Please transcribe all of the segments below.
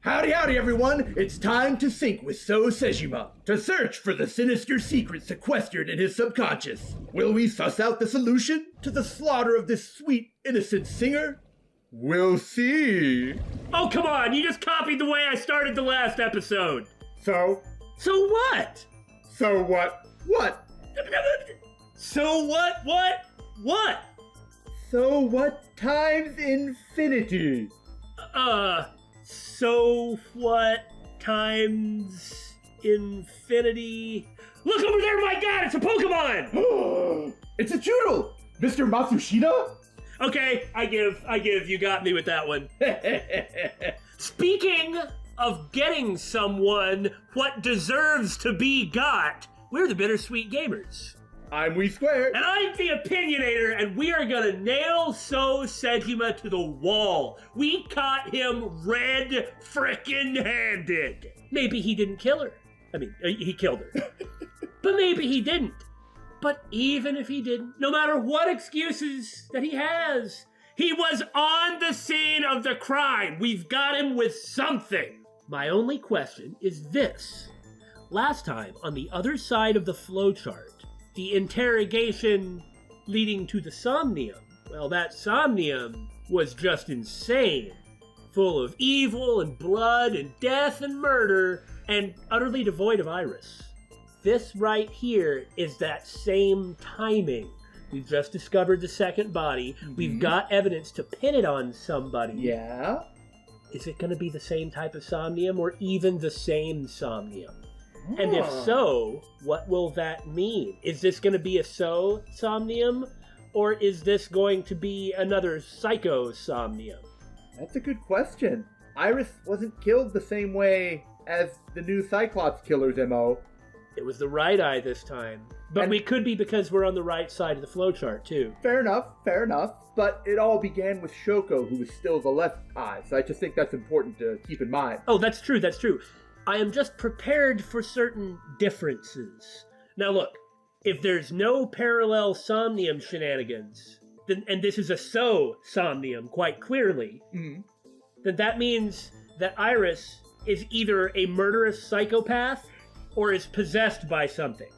Howdy, howdy, everyone! It's time to sync with So Sejima to search for the sinister secret sequestered in his subconscious. Will we suss out the solution to the slaughter of this sweet, innocent singer? We'll see. Oh, come on! You just copied the way I started the last episode! So? So what? So what? What? So what? What? So what times infinity? So what times infinity? Look over there, my god, it's a Pokemon! It's a Choodle! Mr. Matsushita? Okay, I give, you got me with that one. Speaking of getting someone what deserves to be got, we're the Bittersweet Gamers. I'm We Square. And I'm the Opinionator, and we are gonna nail So Sejima to the wall. We caught him red frickin' handed. Maybe he didn't kill her. I mean, he killed her. But maybe he didn't. But even if he didn't, no matter what excuses that he has, he was on the scene of the crime. We've got him with something. My only question is this. Last time, on the other side of the flowchart, the interrogation leading to the Somnium, well, that Somnium was just insane. Full of evil and blood and death and murder and utterly devoid of iris. This right here is that same timing. We've just discovered the second body. Mm-hmm. We've got evidence to pin it on somebody. Yeah? Is it going to be the same type of Somnium or even the same Somnium? And if so, what will that mean? Is this going to be a Somnium, or is this going to be another Somnium? That's a good question. Iris wasn't killed the same way as the new Cyclops killer's MO. It was the right eye this time. But we could be because we're on the right side of the flowchart, too. Fair enough. But it all began with Shoko, who was still the left eye, so I just think that's important to keep in mind. Oh, that's true. I am just prepared for certain differences. Now look, if there's no parallel Somnium shenanigans, then, and this is a Somnium quite clearly, then that means that Iris is either a murderous psychopath or is possessed by something.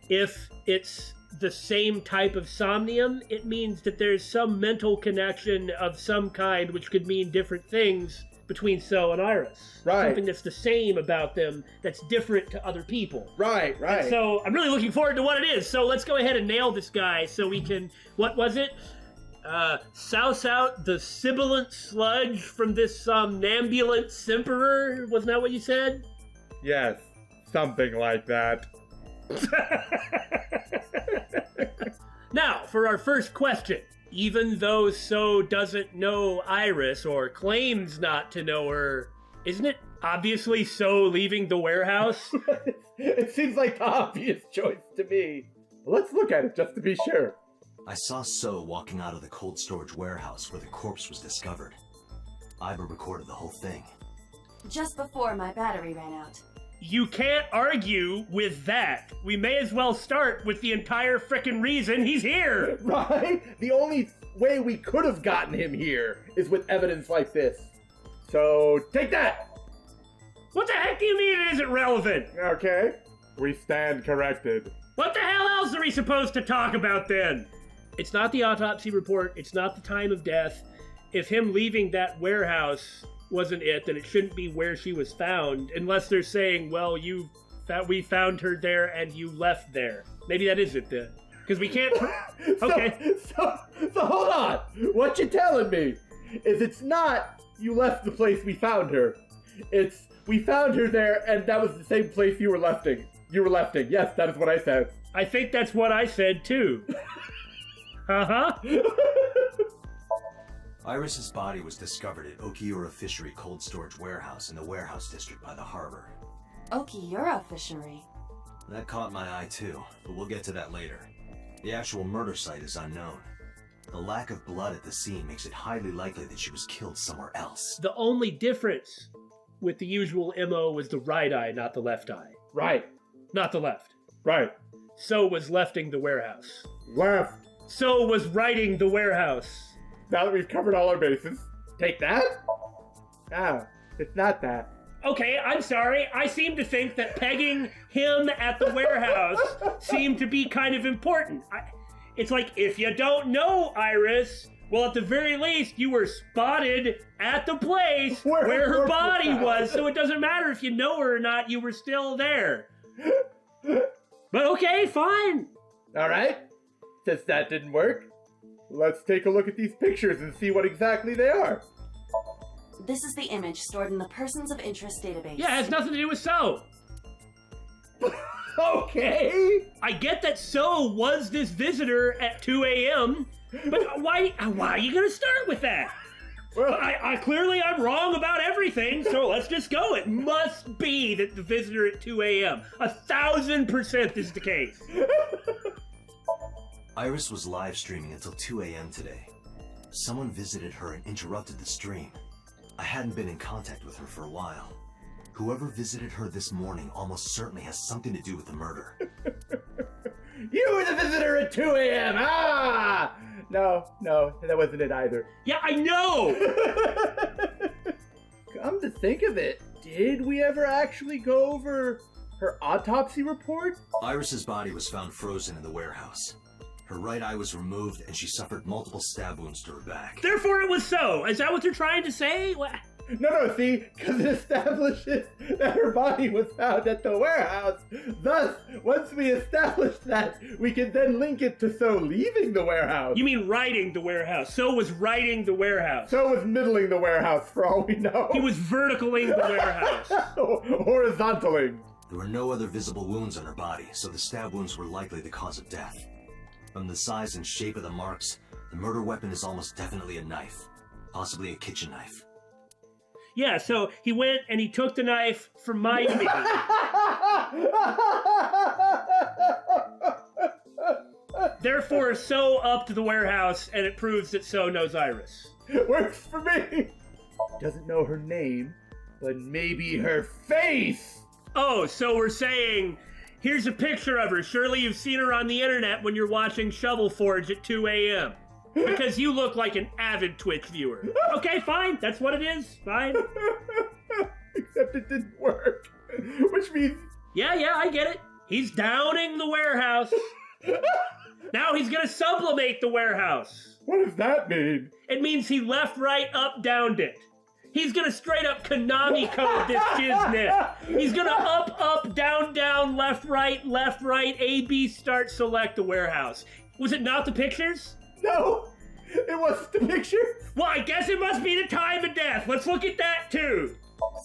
If it's the same type of Somnium, it means that there's some mental connection of some kind which could mean different things between So and Iris. Right. Something that's the same about them that's different to other people. Right. And so I'm really looking forward to what it is. So let's go ahead and nail this guy so we can, what was it? Souse out the sibilant sludge from this somnambulant simperer? Wasn't that what you said? Yes, something like that. Now, for our first question. Even though So doesn't know Iris or claims not to know her, isn't it obviously So leaving the warehouse? It seems like the obvious choice to me. Let's look at it just to be sure. I saw So walking out of the cold storage warehouse where the corpse was discovered. Iba recorded the whole thing. Just before my battery ran out. You can't argue with that. We may as well start with the entire frickin' reason he's here. Right? The only way we could have gotten him here is with evidence like this. So, take that! What the heck do you mean it isn't relevant? Okay. We stand corrected. What the hell else are we supposed to talk about then? It's not the autopsy report. It's not the time of death. If him leaving that warehouse wasn't it, then it shouldn't be where she was found, unless they're saying, well, we found her there and you left there. Maybe that is it then. Because we can't... Okay. So hold on. What you're telling me is it's not you left the place we found her. It's we found her there and that was the same place you were lefting. Yes, that is what I said. I think that's what I said too. Uh-huh. Iris's body was discovered at Okiura Fishery Cold Storage Warehouse in the warehouse district by the harbor. Okiura Fishery? That caught my eye too, but we'll get to that later. The actual murder site is unknown. The lack of blood at the scene makes it highly likely that she was killed somewhere else. The only difference with the usual MO was the right eye, not the left eye. Right. Not the left. Right. So was lefting the warehouse. Left. So was righting the warehouse. Now that we've covered all our bases, take that? Ah, it's not that. Okay, I'm sorry. I seem to think that pegging him at the warehouse seemed to be kind of important. It's like, if you don't know Iris, well, at the very least, you were spotted at the place where her body was, so it doesn't matter if you know her or not, you were still there. But okay, fine. All right. Since that didn't work, let's take a look at these pictures and see what exactly they are. This is the image stored in the Persons of Interest database. Yeah, it has nothing to do with So. Okay. I get that So was this visitor at 2 a.m., but why are you going to start with that? Well, I clearly I'm wrong about everything, so let's just go. It must be that the visitor at 2 a.m. 1,000% is the case. Iris was live streaming until 2 a.m. today. Someone visited her and interrupted the stream. I hadn't been in contact with her for a while. Whoever visited her this morning almost certainly has something to do with the murder. You were the visitor at 2 a.m. Ah! No, that wasn't it either. Yeah, I know! Come to think of it, did we ever actually go over her autopsy report? Iris's body was found frozen in the warehouse. Her right eye was removed and she suffered multiple stab wounds to her back. Therefore it was So. Is that what they're trying to say? What? No, see, because it establishes that her body was found at the warehouse. Thus, once we establish that, we can then link it to So leaving the warehouse. You mean riding the warehouse. So was riding the warehouse. So was middling the warehouse, for all we know. He was verticaling the warehouse. Horizontaling. There were no other visible wounds on her body, so the stab wounds were likely the cause of death. From the size and shape of the marks, the murder weapon is almost definitely a knife. Possibly a kitchen knife. Yeah, so he went and he took the knife from my meat. Therefore, So up to the warehouse, and it proves that So knows Iris. Works for me. Doesn't know her name, but maybe her face. Oh, so we're saying, here's a picture of her. Surely you've seen her on the internet when you're watching Shovel Forge at 2 a.m. Because you look like an avid Twitch viewer. Okay, fine. That's what it is. Fine. Except it didn't work. Which means... Yeah, I get it. He's downing the warehouse. Now he's gonna sublimate the warehouse. What does that mean? It means he left, right, up, downed it. He's gonna straight up Konami code this shiznit. He's gonna up, down, left, right, A, B, start, select the warehouse. Was it not the pictures? No, it wasn't the picture. Well, I guess it must be the time of death. Let's look at that too.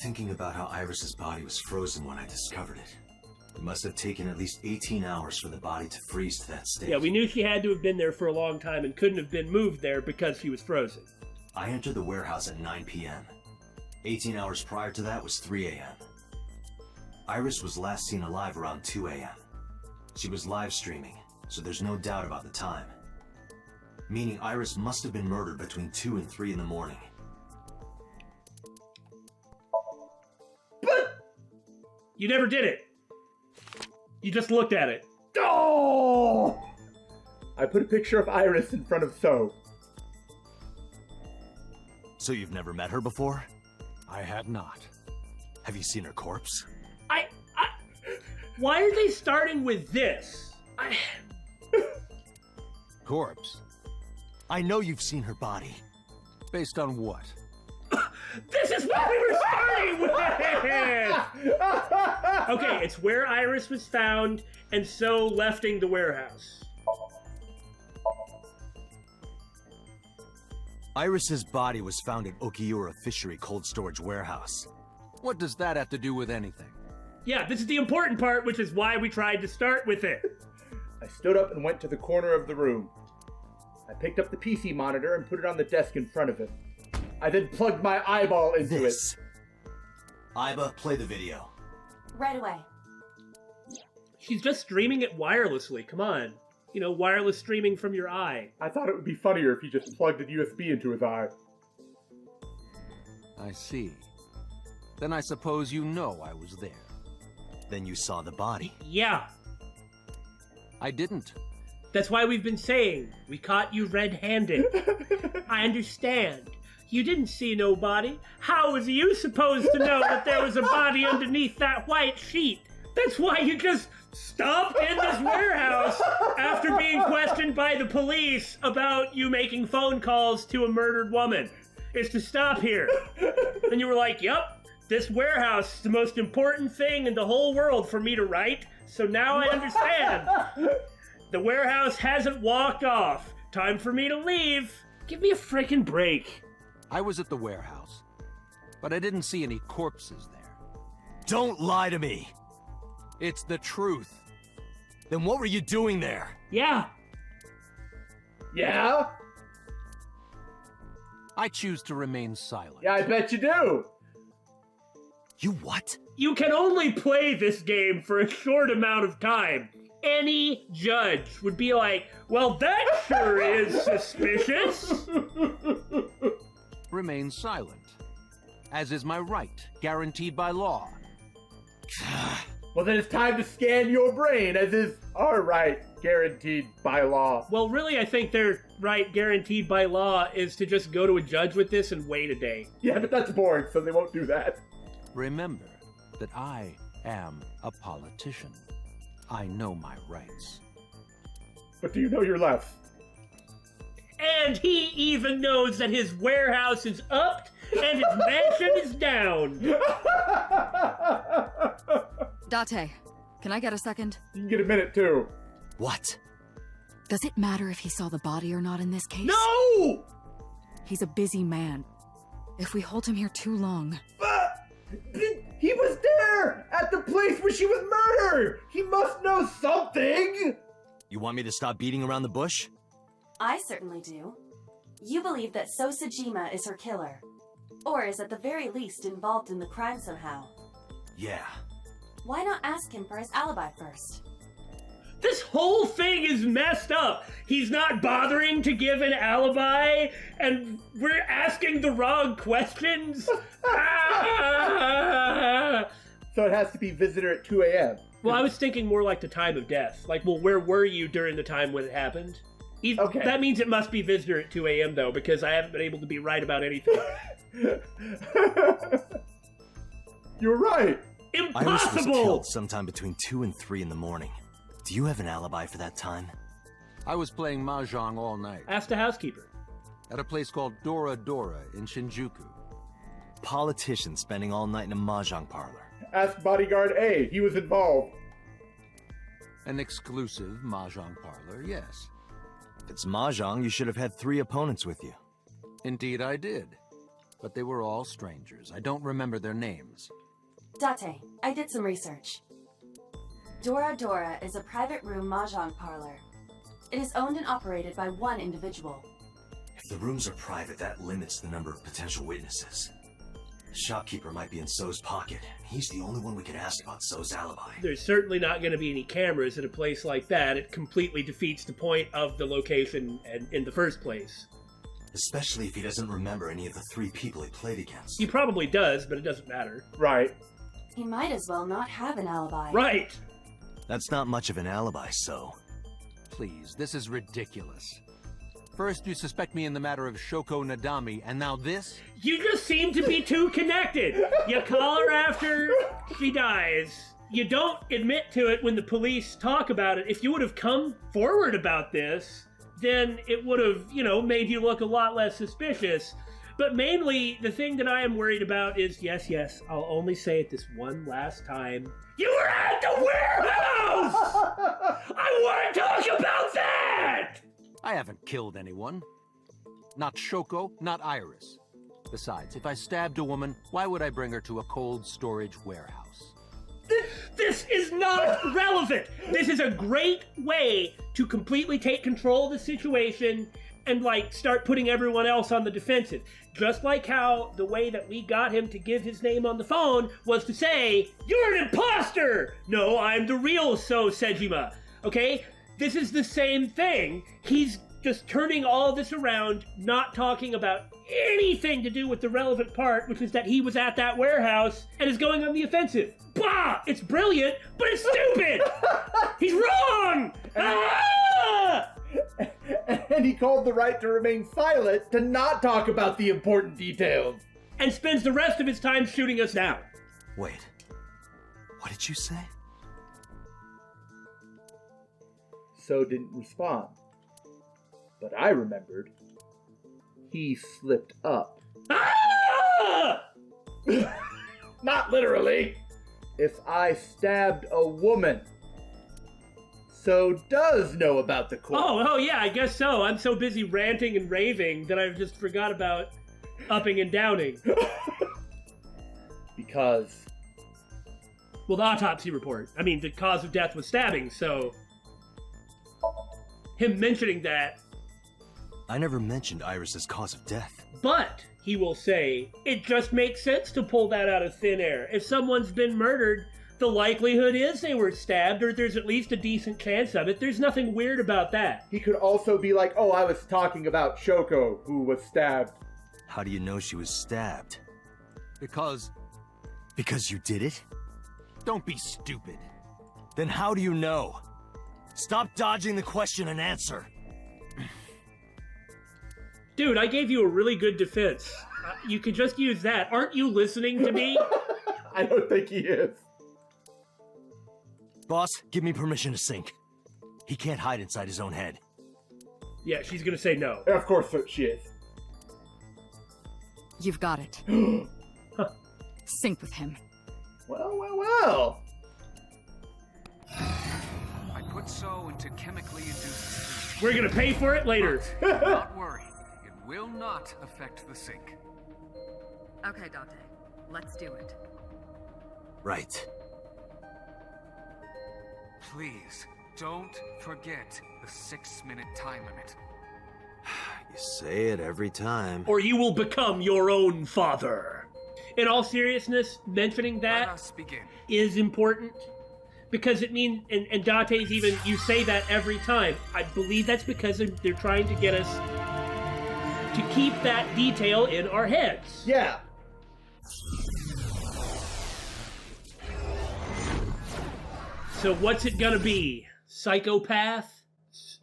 Thinking about how Iris's body was frozen when I discovered it. It must have taken at least 18 hours for the body to freeze to that state. Yeah, we knew she had to have been there for a long time and couldn't have been moved there because she was frozen. I entered the warehouse at 9 p.m. 18 hours prior to that was 3 a.m. Iris was last seen alive around 2 a.m. She was live streaming, so there's no doubt about the time. Meaning Iris must have been murdered between 2 and 3 in the morning. But... You never did it. You just looked at it. Oh! I put a picture of Iris in front of So. So you've never met her before? I had not. Have you seen her corpse? Why are they starting with this? Corpse? I know you've seen her body. Based on what? This is what we were starting with! Okay, it's where Iris was found, and So lefting the warehouse. Iris's body was found at Okiura Fishery Cold Storage Warehouse. What does that have to do with anything? Yeah, this is the important part, which is why we tried to start with it. I stood up and went to the corner of the room. I picked up the PC monitor and put it on the desk in front of him. I then plugged my eyeball into it. Iba, play the video. Right away. She's just streaming it wirelessly, come on. You know, wireless streaming from your eye. I thought it would be funnier if he just plugged a USB into his eye. I see. Then I suppose you know I was there. Then you saw the body. Yeah, I didn't. that's why we've been saying we caught you red-handed. I understand. You didn't see nobody. How was you supposed to know that there was a body underneath that white sheet? That's why you just stopped in this warehouse after being questioned by the police about you making phone calls to a murdered woman. Is to stop here. And you were like, yep, this warehouse is the most important thing in the whole world for me to write, so now I understand. The warehouse hasn't walked off. Time for me to leave. Give me a freaking break. I was at the warehouse, but I didn't see any corpses there. Don't lie to me! It's the truth. Then what were you doing there? Yeah. Yeah? I choose to remain silent. Yeah, I bet you do. You what? You can only play this game for a short amount of time. Any judge would be like, well, that sure is suspicious. Remain silent, as is my right, guaranteed by law. Well, then it's time to scan your brain, as is our right, guaranteed by law. Well, really, I think their right, guaranteed by law, is to just go to a judge with this and wait a day. Yeah, but that's boring, so they won't do that. Remember that I am a politician. I know my rights. But do you know your left? And he even knows that his warehouse is up and his mansion is down. Date, can I get a second? You can get a minute, too. What? Does it matter if he saw the body or not in this case? No! He's a busy man. If we hold him here too long... He was there! At the place where she was murdered! He must know something! You want me to stop beating around the bush? I certainly do. You believe that So Sejima is her killer. Or is at the very least involved in the crime somehow. Yeah. Why not ask him for his alibi first? This whole thing is messed up. He's not bothering to give an alibi, and we're asking the wrong questions. Ah! So it has to be visitor at 2 a.m. Well, I was thinking more like the time of death. Like, well, where were you during the time when it happened? Okay. That means it must be visitor at 2 a.m., though, because I haven't been able to be right about anything. You're right. Iris was Impossible! killed sometime between 2 and 3 in the morning. Do you have an alibi for that time? I was playing mahjong all night Ask the housekeeper. at a place called Dora Dora in Shinjuku. Politician spending all night in a mahjong parlor. Ask bodyguard A. He was involved. An exclusive mahjong parlor, yes. If it's mahjong, you should have had 3 opponents with you. Indeed I did. But they were all strangers. I don't remember their names. Date, I did some research. Dora Dora is a private room mahjong parlor. It is owned and operated by one individual. If the rooms are private, that limits the number of potential witnesses. The shopkeeper might be in So's pocket. He's the only one we can ask about So's alibi. There's certainly not going to be any cameras at a place like that. It completely defeats the point of the location in the first place. Especially if he doesn't remember any of the 3 people he played against. He probably does, but it doesn't matter. Right. He might as well not have an alibi. Right! That's not much of an alibi, So. Please, this is ridiculous. First you suspect me in the matter of Shoko Nadami, and now this? You just seem to be too connected. You call her after she dies. You don't admit to it when the police talk about it. If you would have come forward about this, then it would have, made you look a lot less suspicious. But mainly, the thing that I am worried about is, yes, I'll only say it this one last time. You were at the warehouse! I want to talk about that! I haven't killed anyone. Not Shoko, not Iris. Besides, if I stabbed a woman, why would I bring her to a cold storage warehouse? This is not relevant. This is a great way to completely take control of the situation and, start putting everyone else on the defensive. Just like how the way that we got him to give his name on the phone was to say, "You're an imposter! No, I'm the real So Sejima." Okay? This is the same thing. He's just turning all this around, not talking about anything to do with the relevant part, which is that he was at that warehouse and is going on the offensive. Bah! It's brilliant, but it's stupid! He's wrong! Ah! And he called the right to remain silent to not talk about the important details. And spends the rest of his time shooting us down. Wait. What did you say? So didn't respond. But I remembered. He slipped up. Ah! Not literally. If I stabbed a woman, So does know about the court. Oh, yeah, I guess so. I'm so busy ranting and raving that I just forgot about upping and downing. Because... Well, the autopsy report. I mean, the cause of death was stabbing, so... Him mentioning that... I never mentioned Iris's cause of death. But, he will say, it just makes sense to pull that out of thin air. If someone's been murdered, the likelihood is they were stabbed, or there's at least a decent chance of it. There's nothing weird about that. He could also be like, oh, I was talking about Shoko, who was stabbed. How do you know she was stabbed? Because Because you did it? don't be stupid. Then how do you know? Stop dodging the question and answer. Dude, I gave you a really good defense. You could just use that. Aren't you listening to me? I don't think he is. Boss, give me permission to sync. He can't hide inside his own head. Yeah, she's gonna say no. Of course she is. You've got it. Sync with him. Well. I put So into chemically induced sleep. We're gonna pay for it later. But not worry, it will not affect the sync. Okay, Dante. Let's do it. Right. Please, don't forget the 6-minute time limit. You say it every time. Or you will become your own father. In all seriousness, mentioning Let that us begin. is important. Because it means, and Dante's even, you say that every time. I believe that's because they're trying to get us to keep that detail in our heads. Yeah. So what's it gonna be? Psychopath?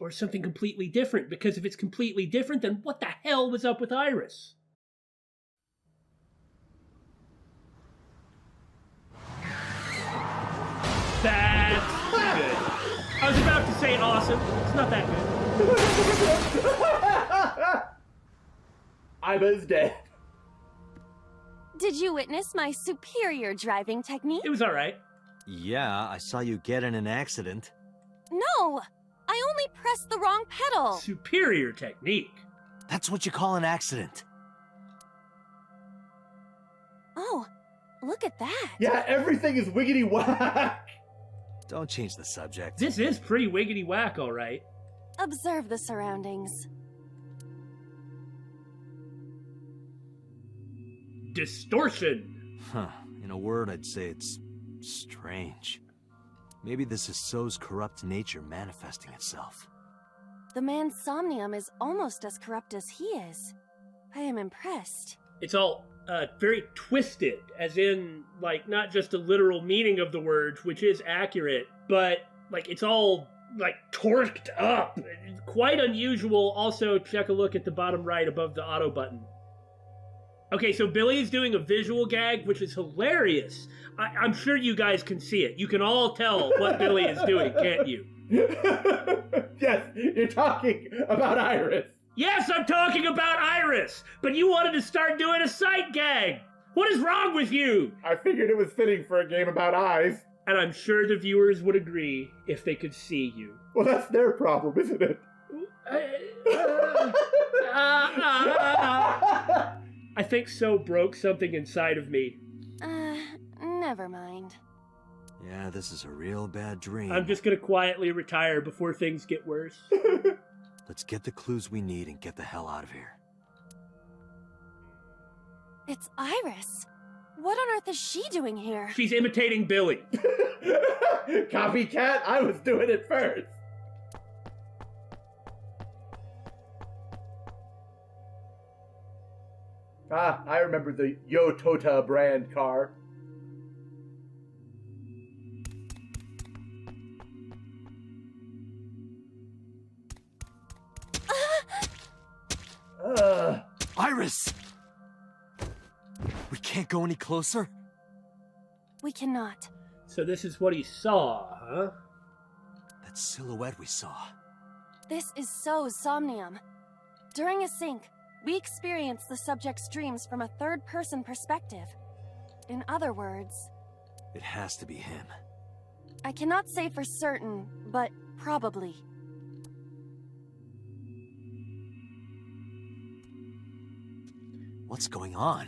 Or something completely different? Because if it's completely different, then what the hell was up with Iris? That's good. I was about to say awesome. It's not that good. Iba's dead. Did you witness my superior driving technique? It was alright. Yeah, I saw you get in an accident. No! I only pressed the wrong pedal! Superior technique. That's what you call an accident. Oh, look at that! Yeah, everything is wiggity whack. Don't change the subject. This is pretty wiggity whack, alright. Observe the surroundings. Distortion. Huh. In a word, I'd say it's strange. Maybe this is So's corrupt nature manifesting itself. The man's Somnium is almost as corrupt as he is. I am impressed. It's all very twisted, as in, like, not just a literal meaning of the words, which is accurate, but, like, it's all, like, torqued up. Quite unusual. Also, check a look at the bottom right above the auto button. Okay, so Billy is doing a visual gag, which is hilarious. I'm sure you guys can see it. You can all tell what Billy is doing, can't you? Yes, you're talking about Iris. Yes, I'm talking about Iris, but you wanted to start doing a sight gag. What is wrong with you? I figured it was fitting for a game about eyes. And I'm sure the viewers would agree if they could see you. Well, that's their problem, isn't it? I think So broke something inside of me. Never mind. Yeah, this is a real bad dream. I'm just gonna quietly retire before things get worse. Let's get the clues we need and get the hell out of here. It's Iris. What on earth is she doing here? She's imitating Billy. Copycat, I was doing it first. Ah, I remember the Yotota brand car. Iris! We can't go any closer? We cannot. So this is what he saw, huh? That silhouette we saw. This is so Somnium. During a sync, we experience the subject's dreams from a third-person perspective. In other words... It has to be him. I cannot say for certain, but probably. What's going on?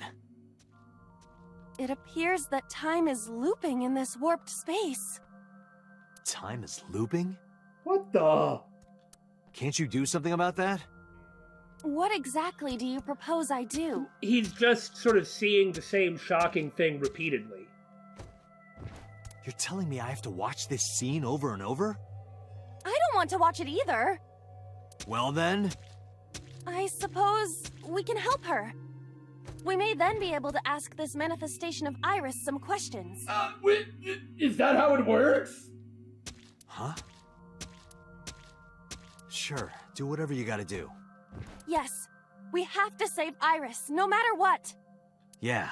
It appears that time is looping in this warped space. Time is looping? What the? Can't you do something about that? What exactly do you propose I do? He's just sort of seeing the same shocking thing repeatedly. You're telling me I have to watch this scene over and over? I don't want to watch it either. Well then... I suppose we can help her. We may then be able to ask this manifestation of Iris some questions. Wait, is that how it works? Huh? Sure, do whatever you gotta do. Yes, we have to save Iris, no matter what. Yeah.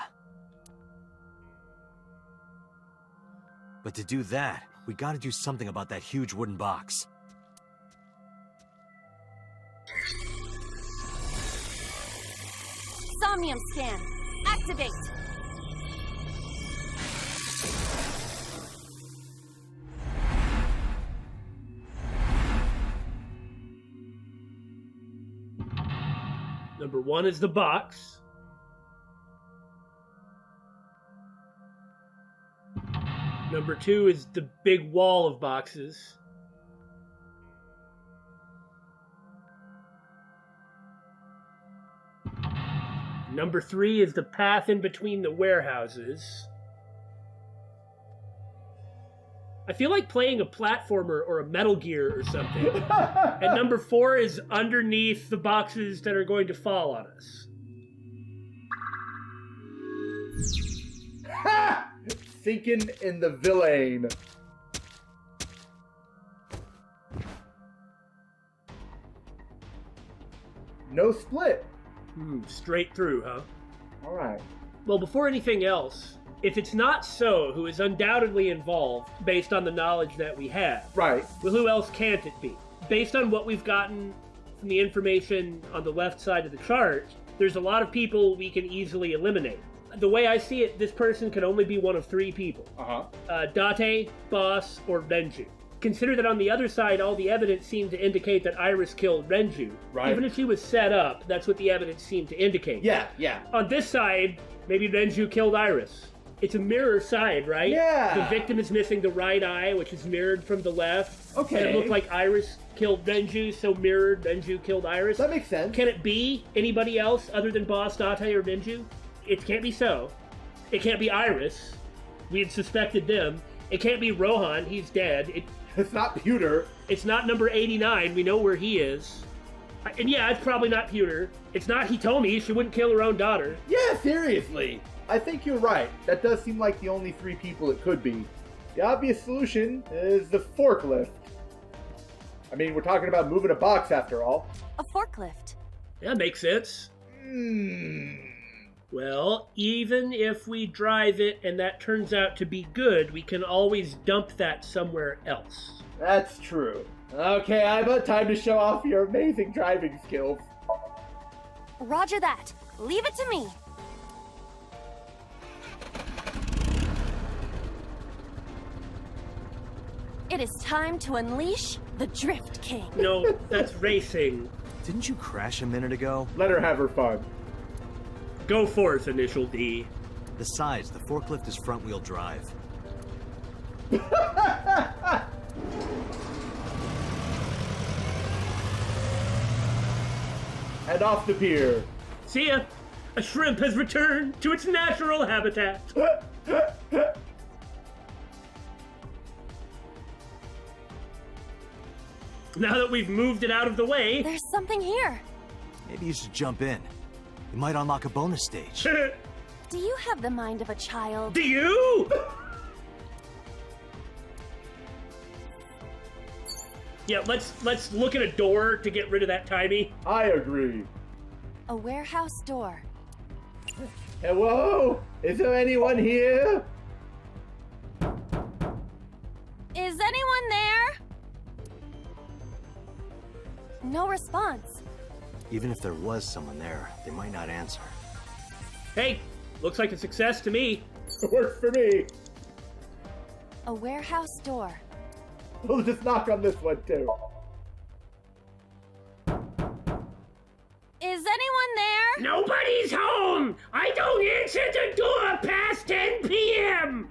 But to do that, we gotta do something about that huge wooden box. Somnium scan. Activate. Number 1 is the box. Number 2 is the big wall of boxes. Number 3 is the path in between the warehouses. I feel like playing a platformer or a Metal Gear or something. And number 4 is underneath the boxes that are going to fall on us. Ha! Sinking in the villain. No split. Straight through, huh? All right. Well, before anything else, if it's not So, who is undoubtedly involved, based on the knowledge that we have, Right. well, who else can't it be? Based on what we've gotten from the information on the left side of the chart, there's a lot of people we can easily eliminate. The way I see it, this person can only be one of 3 people. Date, Boss, or Renju. Consider that on the other side, all the evidence seemed to indicate that Iris killed Renju. Right. Even if she was set up, that's what the evidence seemed to indicate. Yeah. On this side, maybe Renju killed Iris. It's a mirror side, right? Yeah. The victim is missing the right eye, which is mirrored from the left. Okay. And it looked like Iris killed Renju, so mirrored Renju killed Iris. That makes sense. Can it be anybody else other than Boss, Date, or Renju? It can't be So. It can't be Iris. We had suspected them. It can't be Rohan. He's dead. It's not Pewter. It's not number 89. We know where he is. And yeah, it's probably not Pewter. It's not Hitomi. She wouldn't kill her own daughter. Yeah, seriously. I think you're right. That does seem like the only 3 people it could be. The obvious solution is the forklift. I mean, we're talking about moving a box after all. A forklift. Yeah, makes sense. Well, even if we drive it and that turns out to be good, we can always dump that somewhere else. That's true. Okay, Iba, time to show off your amazing driving skills. Roger that. Leave it to me. It is time to unleash the Drift King. No, that's racing. Didn't you crash a minute ago? Let her have her fun. Go forth, Initial D. Besides, the forklift is front-wheel drive. And off the pier. See ya! A shrimp has returned to its natural habitat. Now that we've moved it out of the way... There's something here. Maybe you should jump in. You might unlock a bonus stage. Do you have the mind of a child? Do you? Yeah, let's look at a door to get rid of that timey. I agree. A warehouse door. Hello? Is there anyone here? Is anyone there? No response. Even if there was someone there, they might not answer. Hey, looks like a success to me. It works for me. A warehouse door. We'll just knock on this one too. Is anyone there? Nobody's home! I don't answer the door past 10 p.m.!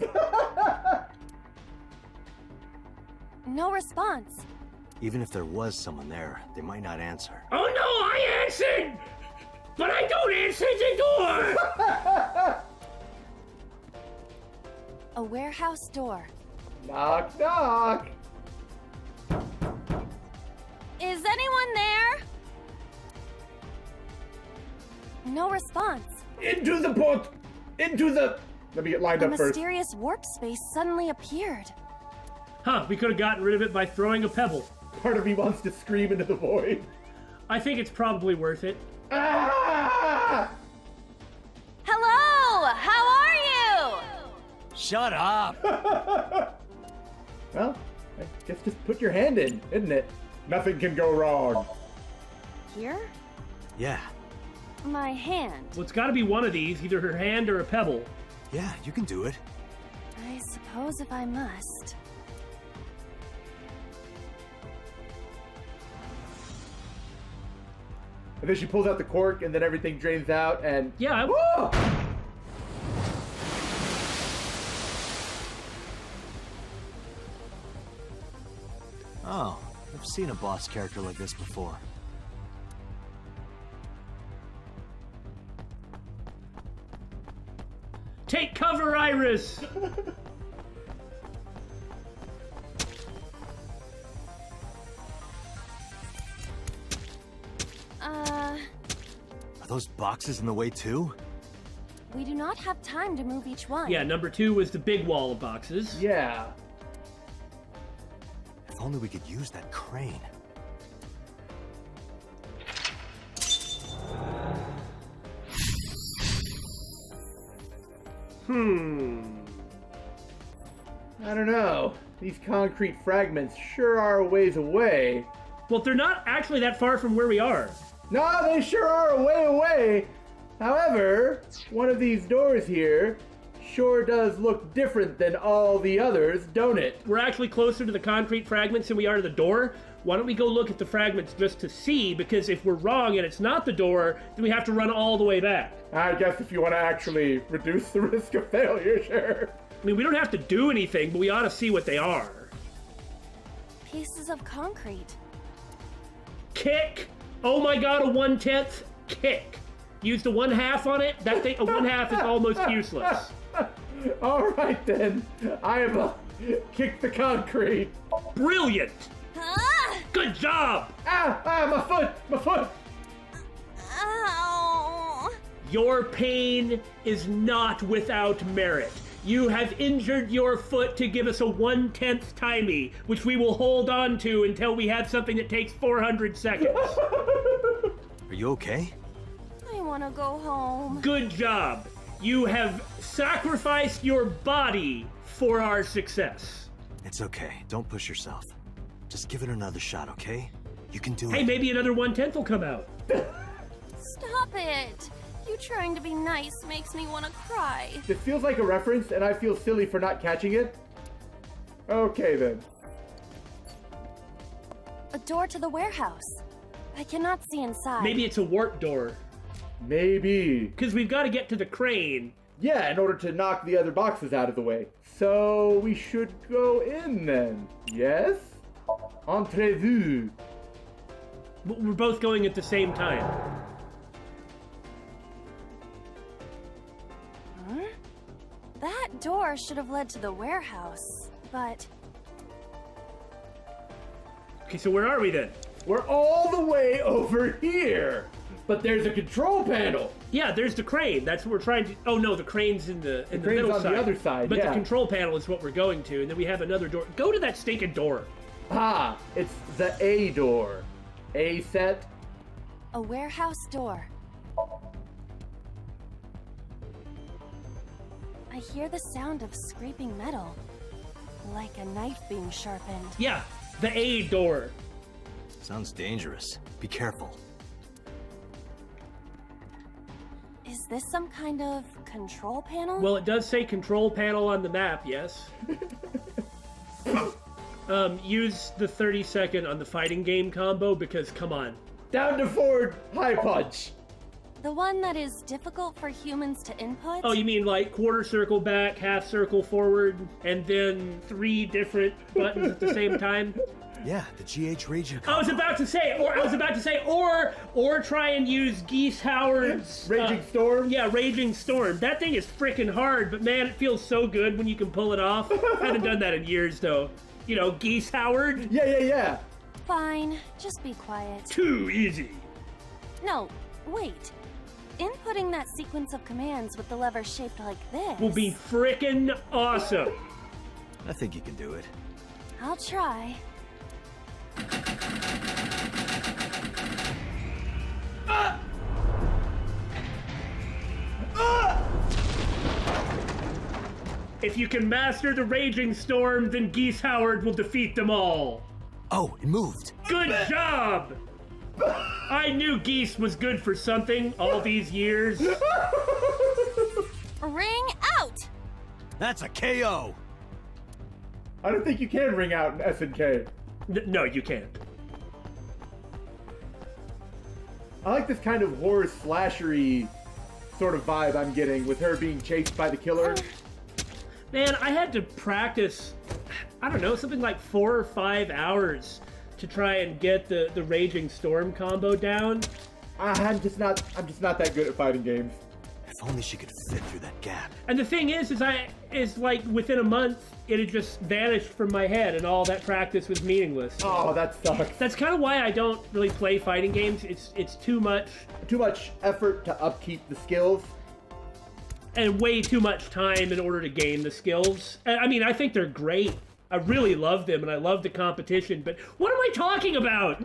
No response. Even if there was someone there, they might not answer. Oh no, I answered! But I don't answer the door! A warehouse door. Knock, knock. Is anyone there? No response. Into the port! Into the... Let me get lined A up first. mysterious warp space suddenly appeared. Huh, we could have gotten rid of it by throwing a pebble. Part of me wants to scream into the void. I think it's probably worth it. Ah! Hello! How are you? Shut up! Well, I guess just put your hand in, isn't it? Nothing can go wrong. Here? Yeah, My hand. Well, it's got to be one of these, either her hand or a pebble. yeah, you can do it. I suppose if I must. And then she pulls out the cork, and then everything drains out, and... Yeah, Whoa! Oh, I've seen a boss character like this before. Take cover, Iris! Are those boxes in the way too? We do not have time to move each one. Yeah, number 2 was the big wall of boxes. Yeah. If only we could use that crane. I don't know. These concrete fragments sure are a ways away. Well, they're not actually that far from where we are. No, they sure are a way away. However, one of these doors here sure does look different than all the others, don't it? We're actually closer to the concrete fragments than we are to the door. Why don't we go look at the fragments just to see? Because if we're wrong and it's not the door, then we have to run all the way back. I guess if you want to actually reduce the risk of failure, sure. I mean, we don't have to do anything, but we ought to see what they are. Pieces of concrete. Kick! Oh my god, a 1/10 kick! Use the 1/2 on it, that thing, a 1/2 is almost useless. All right then, I will kick the concrete. Brilliant! Ah! Good job! My foot! Ow! Your pain is not without merit. You have injured your foot to give us a 1/10 timey, which we will hold on to until we have something that takes 400 seconds. Are you okay? I want to go home. Good job. You have sacrificed your body for our success. It's okay. Don't push yourself. Just give it another shot, okay? You can do Hey, it. maybe another 1/10 will come out. Stop it! You trying to be nice makes me want to cry. This feels like a reference, and I feel silly for not catching it. Okay then. A door to the warehouse. I cannot see inside. Maybe it's a warp door. Maybe. Because we've got to get to the crane. Yeah, in order to knock the other boxes out of the way. So we should go in then. Yes? Entrez-vous. We're both going at the same time. Huh? That door should have led to the warehouse, but Okay, so where are we then? We're all the way over here. But there's a control panel. Yeah, there's the crane. That's what we're trying to... Oh, no, the crane's in the crane's middle on side. the other side, But yeah. the control panel is what we're going to, and then we have another door. Go to that stinking door. Ah, it's the A door. A set. a warehouse door. I hear the sound of scraping metal. Like a knife being sharpened. Yeah, the A door. Sounds dangerous. Be careful. Is this some kind of control panel? Well, it does say control panel on the map, yes. Use the 30-second on the fighting game combo because, come on. Down to forward, high punch. The one that is difficult for humans to input? Oh, you mean like quarter circle back, half circle forward, and then 3 different buttons at the same time? Yeah, the GH Raging. I was about to say, or try and use Geese Howard's Raging Storm? Yeah, Raging Storm. That thing is freaking hard, but man, it feels so good when you can pull it off. I haven't done that in years, though. You know, Geese Howard? Yeah. Fine, just be quiet. Too easy. No, wait. Inputting that sequence of commands with the lever shaped like this Will be freaking awesome. I think you can do it. I'll try. If you can master the Raging Storm, then Geese Howard will defeat them all. Oh, it moved. Good job! I knew Geese was good for something all these years. Ring out! That's a KO. I don't think you can ring out an SNK. No, you can't. I like this kind of horror slashery sort of vibe I'm getting with her being chased by the killer. Man, I had to practice, I don't know, something like 4 or 5 hours to try and get the Raging Storm combo down. I'm just not that good at fighting games. If only she could fit through that gap. And the thing is like within a month, it had just vanished from my head and all that practice was meaningless. Oh, that sucks. That's kind of why I don't really play fighting games. It's too much. Too much effort to upkeep the skills. And way too much time in order to gain the skills. I mean, I think they're great. I really love them and I love the competition, but what am I talking about?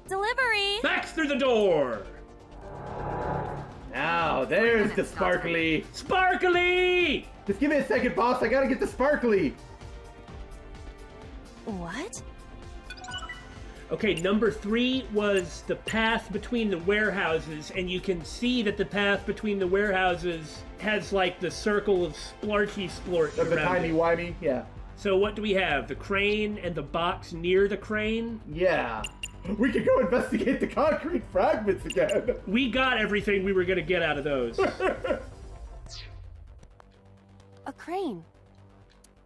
Delivery! Back through the door! Now, there's the sparkly. Sparkly! Just give me a second, boss. I gotta get the sparkly. What? Okay, number 3 was the path between the warehouses, and you can see that the path between the warehouses has like the circle of splarchy splorts The around tiny it. wimey, yeah. So what do we have? The crane and the box near the crane? Yeah. We could go investigate the concrete fragments again. We got everything we were gonna get out of those. A crane.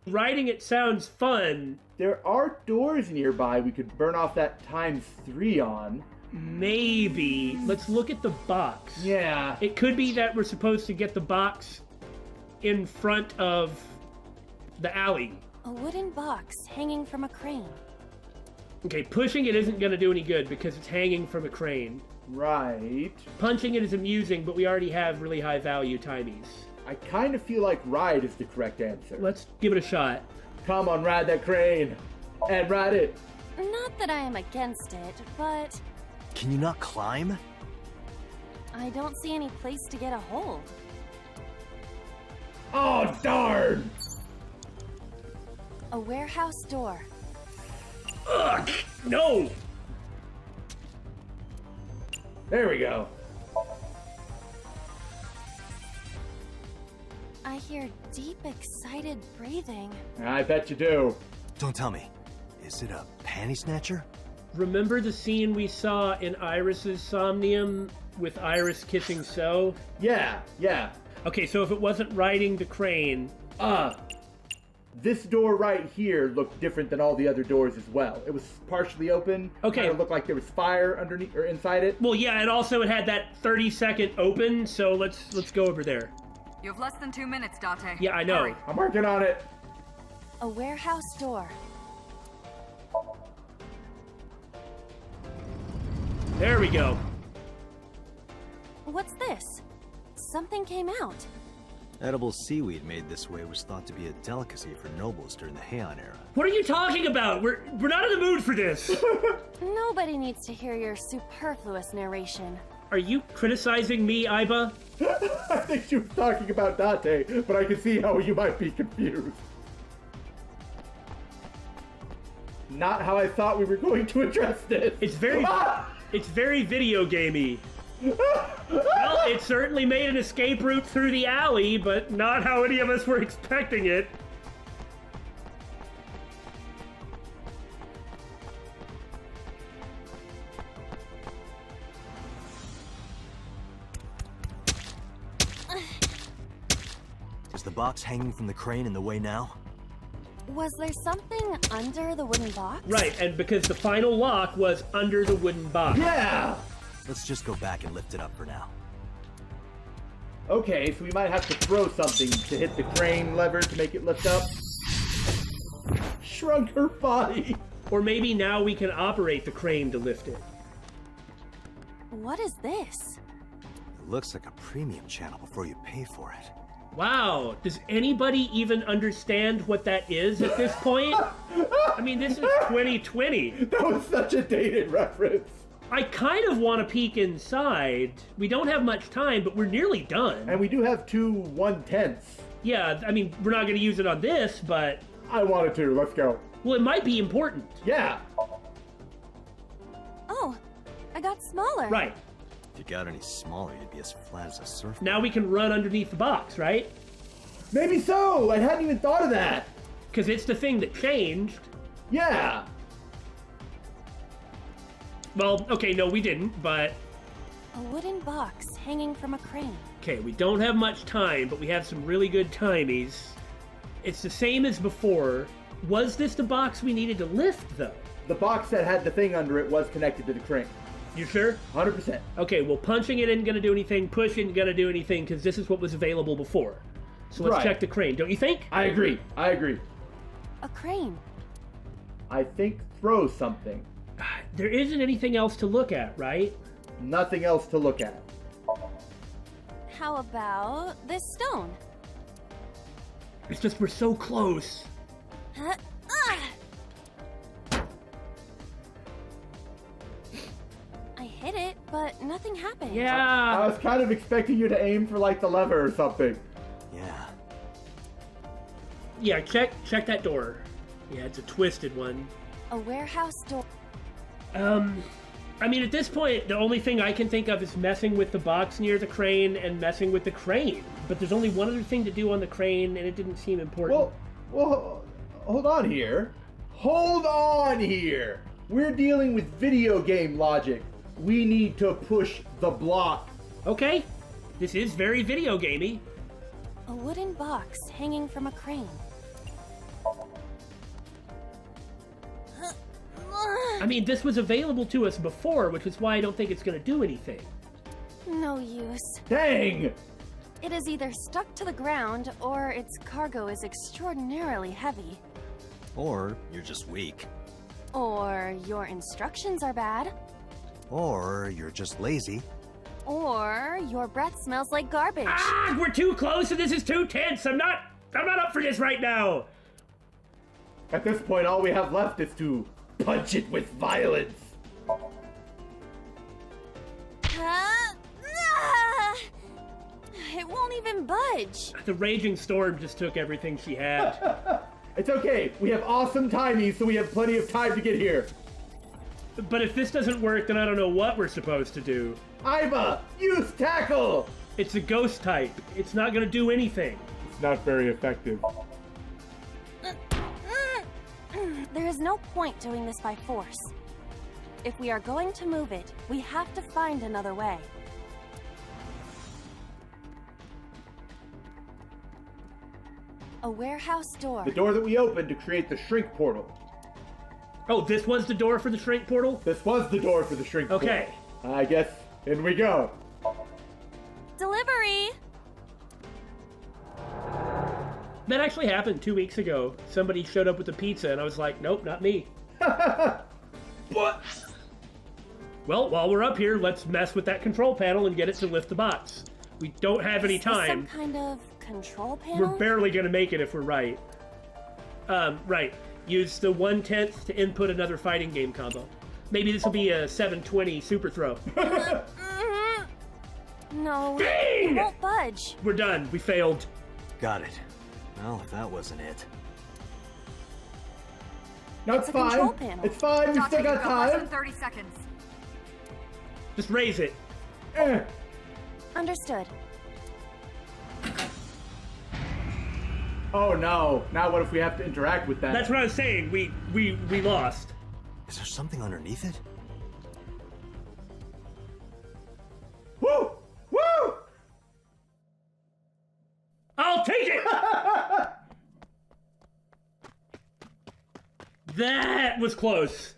Riding it sounds fun. There are doors nearby we could burn off that ×3 on. Maybe. Let's look at the box. Yeah. It could be that we're supposed to get the box in front of the alley. A wooden box hanging from a crane. Okay, pushing it isn't going to do any good because it's hanging from a crane. Right. Punching it is amusing, but we already have really high value timies. I kind of feel like ride is the correct answer. Let's give it a shot. Come on, ride that crane. And ride it. Not that I am against it, but Can you not climb? I don't see any place to get a hold. Oh, darn! A warehouse door. Ugh! No! There we go. I hear deep, excited breathing. I bet you do. Don't tell me. Is it a panty snatcher? Remember the scene we saw in Iris's Somnium with Iris kissing So? Yeah. Okay, so if it wasn't riding the crane, This door right here looked different than all the other doors as well. It was partially open. Okay. It looked like there was fire underneath or inside it. well, yeah, and also it had that 30-second open, so let's go over there. You have less than 2 minutes, Date. Yeah, I know. Hurry. I'm working on it. A warehouse door. There we go. What's this? Something came out. Edible seaweed made this way was thought to be a delicacy for nobles during the Heian era. What are you talking about? We're not in the mood for this. Nobody needs to hear your superfluous narration. Are you criticizing me, Aiba? I think she was talking about Date, but I can see how you might be confused. Not how I thought we were going to address this. It's very video gamey. Well, it certainly made an escape route through the alley, but not how any of us were expecting it. Is the box hanging from the crane in the way now? Was there something under the wooden box? Right, and because the final lock was under the wooden box. Yeah! Let's just go back and lift it up for now. Okay, so we might have to throw something to hit the crane lever to make it lift up. Shrunk her body. Or maybe now we can operate the crane to lift it. What is this? It looks like a premium channel before you pay for it. Wow, does anybody even understand what that is at this point? I mean, this is 2020. That was such a dated reference. I kind of want to peek inside. We don't have much time, but we're nearly done. And we do have 2 1/10ths. Yeah, I mean, we're not going to use it on this, but... I wanted to. Let's go. Well, it might be important. Yeah. Oh, I got smaller. Right. If you got any smaller, you'd be as flat as a surfboard. Now we can run underneath the box, right? Maybe so. I hadn't even thought of that. Because it's the thing that changed. Yeah. Well, okay, no, we didn't, but... A wooden box hanging from a crane. Okay, we don't have much time, but we have some really good timies. It's the same as before. Was this the box we needed to lift, though? The box that had the thing under it was connected to the crane. You sure? 100%. Okay, well, punching it isn't going to do anything, pushing isn't going to do anything, because this is what was available before. So let's check the crane, don't you think? I agree. I agree. A crane. I think throw something. There isn't anything else to look at, right? Nothing else to look at. How about this stone? It's just we're so close. Huh? I hit it, but nothing happened. Yeah. I was kind of expecting you to aim for like the lever or something. Yeah. Yeah, check that door. Yeah, it's a twisted one. A warehouse door. I mean, at this point, the only thing I can think of is messing with the box near the crane and messing with the crane. But there's only one other thing to do on the crane, and it didn't seem important. Well, hold on here. Hold on here. We're dealing with video game logic. We need to push the block. Okay, this is very video gamey. A wooden box hanging from a crane. I mean, this was available to us before, which is why I don't think it's going to do anything. No use. Dang! It is either stuck to the ground, or its cargo is extraordinarily heavy. Or you're just weak. Or your instructions are bad. Or you're just lazy. Or your breath smells like garbage. Ah, we're too close and this is too tense. I'm not up for this right now. At this point, all we have left is to punch it with violence. It won't even budge. The raging storm just took everything she had. It's okay. We have awesome timies, so we have plenty of time to get here. But if this doesn't work, then I don't know what we're supposed to do. Aiba, use tackle! It's a ghost type. It's not going to do anything. It's not very effective. There is no point doing this by force. If we are going to move it, we have to find another way. A warehouse door. The door that we opened to create the shrink portal. Oh, this was the door for the shrink portal? This was the door for the shrink portal. Okay. I guess, in we go. Delivery! That actually happened 2 weeks ago. Somebody showed up with a pizza and I was like, nope, not me. What? Well, while we're up here, let's mess with that control panel and get it to lift the box. We don't have any time. Some kind of control panel? We're barely gonna make it if we're right. Right. Use the 1/10 to input another fighting game combo. Maybe this will be a 720 super throw. No, Dang! it won't budge. We're done. We failed. Got it. Well, if that wasn't it. No, it's a control fine. panel. It's fine. We Date, still you've got less than time. 30 seconds. Just raise it. Understood. Oh no! Now what if we have to interact with that? That's what I was saying. We lost. Is there something underneath it? Woo! Woo! I'll take it! That was close.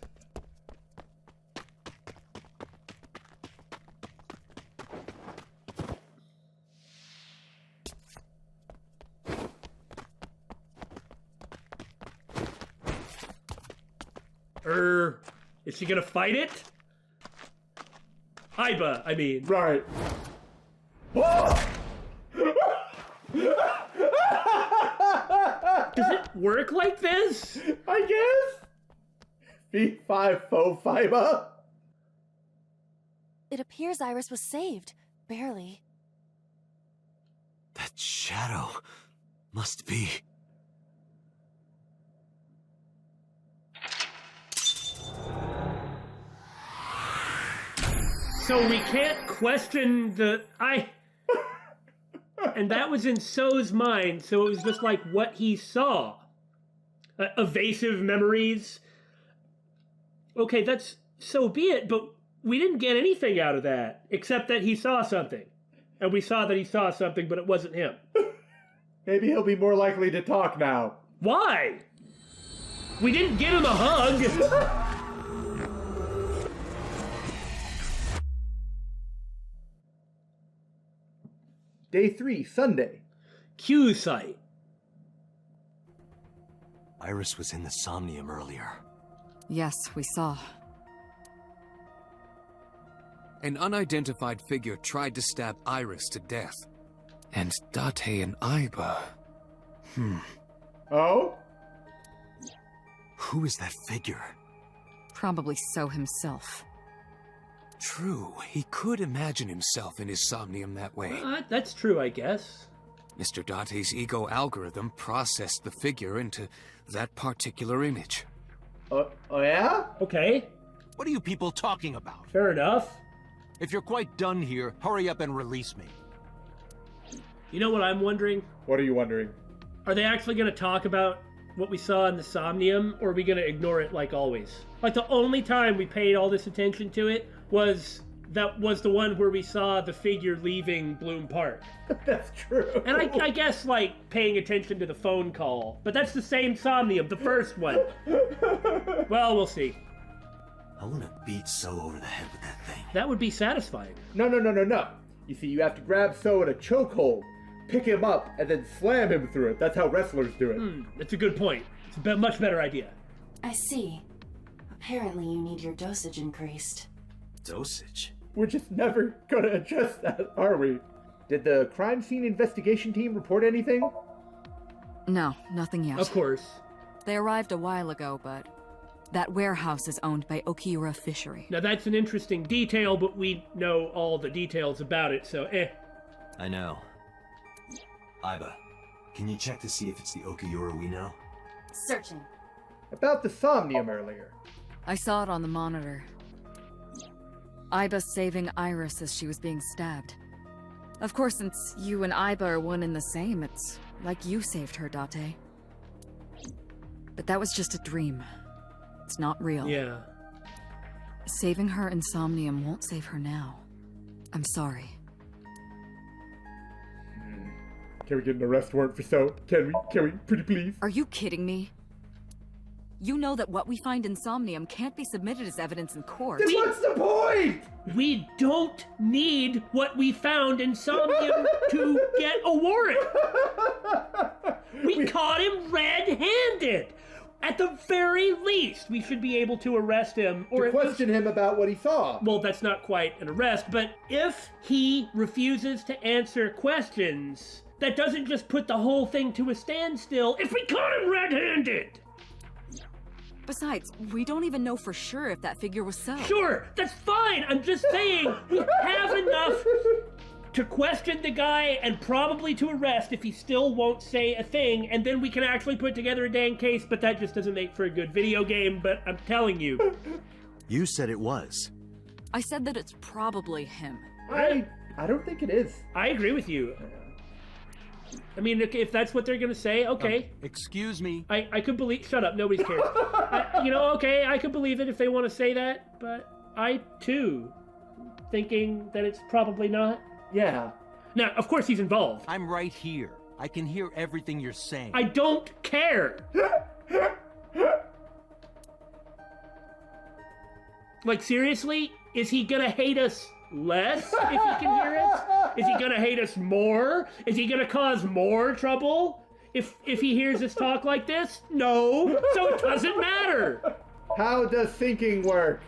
Is she gonna fight it? Iba, I mean. Right. Whoa! Does it work like this? I guess. V5 faux fiber. It appears Iris was saved. Barely. That shadow must be... So we can't question and that was in So's mind, so it was just like what he saw. Evasive memories. Okay, that's so be it, but we didn't get anything out of that, except that he saw something. And we saw that he saw something, but it wasn't him. Maybe he'll be more likely to talk now. Why? We didn't give him a hug! Day 3, Sunday. Q site. Iris was in the Somnium earlier. Yes, we saw. An unidentified figure tried to stab Iris to death. And Date and Iba... Oh? Who is that figure? Probably So himself. True, he could imagine himself in his Somnium that way. That's true, I guess. Mr. Date's ego algorithm processed the figure into that particular image. Oh yeah? Okay, What are you people talking about? fair enough. If you're quite done here, hurry up and release me. You know what I'm wondering? What are you wondering? Are they actually going to talk about what we saw in the Somnium, or are we going to ignore it like always? Like, the only time we paid all this attention to it was the one where we saw the figure leaving Bloom Park. That's true. And I guess, like, paying attention to the phone call. But that's the same Somnium, the first one. Well, we'll see. I want to beat So over the head with that thing. That would be satisfying. No. You see, you have to grab So in a chokehold, pick him up, and then slam him through it. That's how wrestlers do it. That's a good point. It's a much better idea. I see. Apparently you need your dosage increased. Dosage? We're just never gonna address that, are we? Did the crime scene investigation team report anything? No, nothing yet. Of course. They arrived a while ago, but that warehouse is owned by Okiura Fishery. Now, that's an interesting detail, but we know all the details about it, so I know. Iba, can you check to see if it's the Okiura we know? Searching. About the Somnium earlier. I saw it on the monitor. Iba saving Iris as she was being stabbed. Of course, since you and Iba are one and the same, it's like you saved her, Date. But that was just a dream. It's not real. yeah. Saving her in Somnium won't save her now. I'm sorry. Can we get an arrest warrant for So? Can we, pretty please? Are you kidding me? You know that what we find in Somnium can't be submitted as evidence in court. Then what's the point? We don't need what we found in Somnium to get a warrant. We caught him red-handed. At the very least, we should be able to arrest him or To question him about what he saw. Well, that's not quite an arrest, but if he refuses to answer questions, that doesn't just put the whole thing to a standstill if we caught him red-handed. Besides, we don't even know for sure if that figure was so. Sure, that's fine. I'm just saying we have enough to question the guy and probably to arrest if he still won't say a thing, and then we can actually put together a dang case, but that just doesn't make for a good video game, but I'm telling you. You said it was. I said that it's probably him. I don't think it is. I agree with you. I mean, if that's what they're gonna say, okay. Excuse me. I could believe. Shut up. Nobody cares. Okay. I could believe it if they want to say that, but I too, thinking that it's probably not. Yeah. Now, of course, he's involved. I'm right here. I can hear everything you're saying. I don't care. Like, seriously, is he gonna hate us less if he can hear us? Is he gonna hate us more? Is he gonna cause more trouble if he hears us talk like this? No, so it doesn't matter. How does syncing work?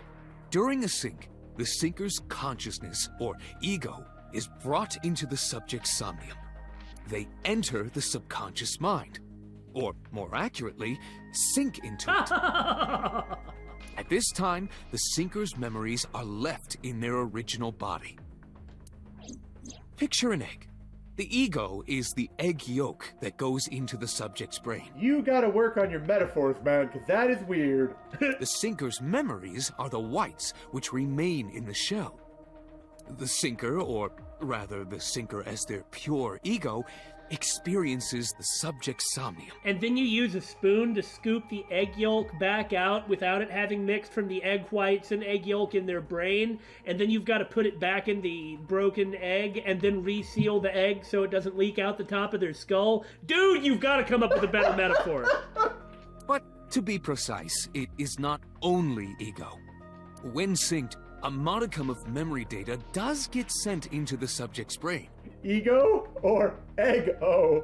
During a sync, the syncer's consciousness, or ego, is brought into the subject's somnium. They enter the subconscious mind, or more accurately, sink into it. At this time, the syncer's memories are left in their original body. Picture an egg. The ego is the egg yolk that goes into the subject's brain. You gotta work on your metaphors, man, because that is weird. The syncer's memories are the whites, which remain in the shell. The syncer, or rather the syncer as their pure ego, experiences the subject's somnium. And then you use a spoon to scoop the egg yolk back out without it having mixed from the egg whites and egg yolk in their brain, and then you've got to put it back in the broken egg and then reseal the egg so it doesn't leak out the top of their skull. Dude, you've got to come up with a better metaphor. But to be precise, it is not only ego. When synced, a modicum of memory data does get sent into the subject's brain. Ego or egg-o?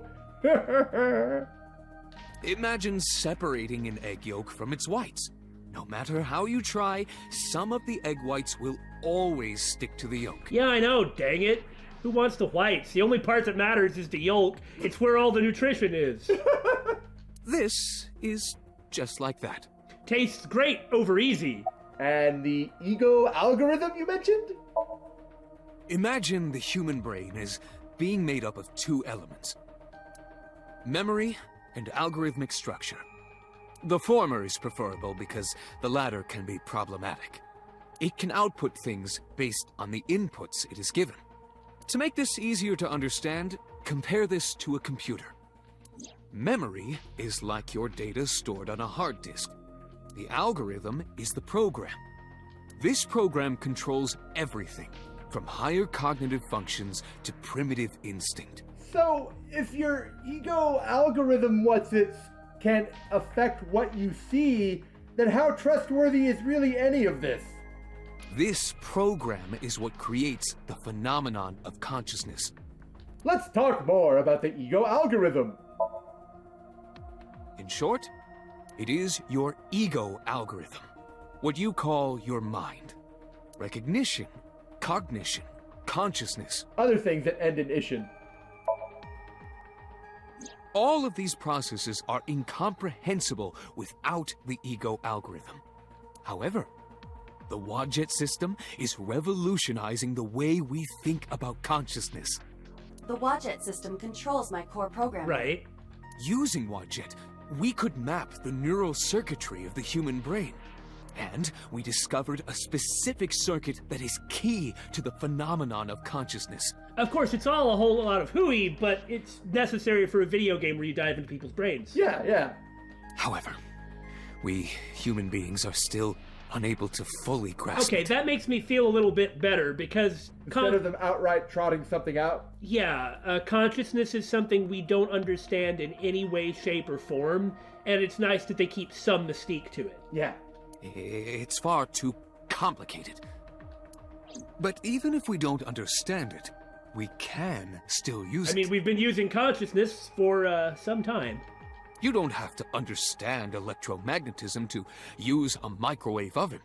Imagine separating an egg yolk from its whites. No matter how you try, some of the egg whites will always stick to the yolk. Yeah, I know, dang it. Who wants the whites? The only part that matters is the yolk. It's where all the nutrition is. This is just like that. Tastes great over easy. And the ego algorithm you mentioned? Imagine the human brain as being made up of two elements: memory and algorithmic structure. The former is preferable because the latter can be problematic. It can output things based on the inputs it is given. To make this easier to understand, compare this to a computer. Memory is like your data stored on a hard disk. The algorithm is the program. This program controls everything, from higher cognitive functions to primitive instinct. So, if your ego algorithm can affect what you see, then how trustworthy is really any of this? This program is what creates the phenomenon of consciousness. Let's talk more about the ego algorithm. In short, it is your ego algorithm, what you call your mind. Recognition, cognition, consciousness. Other things that end in ishin. All of these processes are incomprehensible without the ego algorithm. However, the Wadjet system is revolutionizing the way we think about consciousness. The Wadjet system controls my core programming. Right. Using Wadjet, we could map the neural circuitry of the human brain. And we discovered a specific circuit that is key to the phenomenon of consciousness. Of course, it's all a whole lot of hooey, but it's necessary for a video game where you dive into people's brains. Yeah. However, we human beings are still unable to fully grasp Okay, it. that makes me feel a little bit better because... Instead of them outright trotting something out? Yeah, consciousness is something we don't understand in any way, shape, or form, and it's nice that they keep some mystique to it. Yeah. It's far too complicated. But even if we don't understand it, we can still use it. I mean, we've been using consciousness for some time. You don't have to understand electromagnetism to use a microwave oven.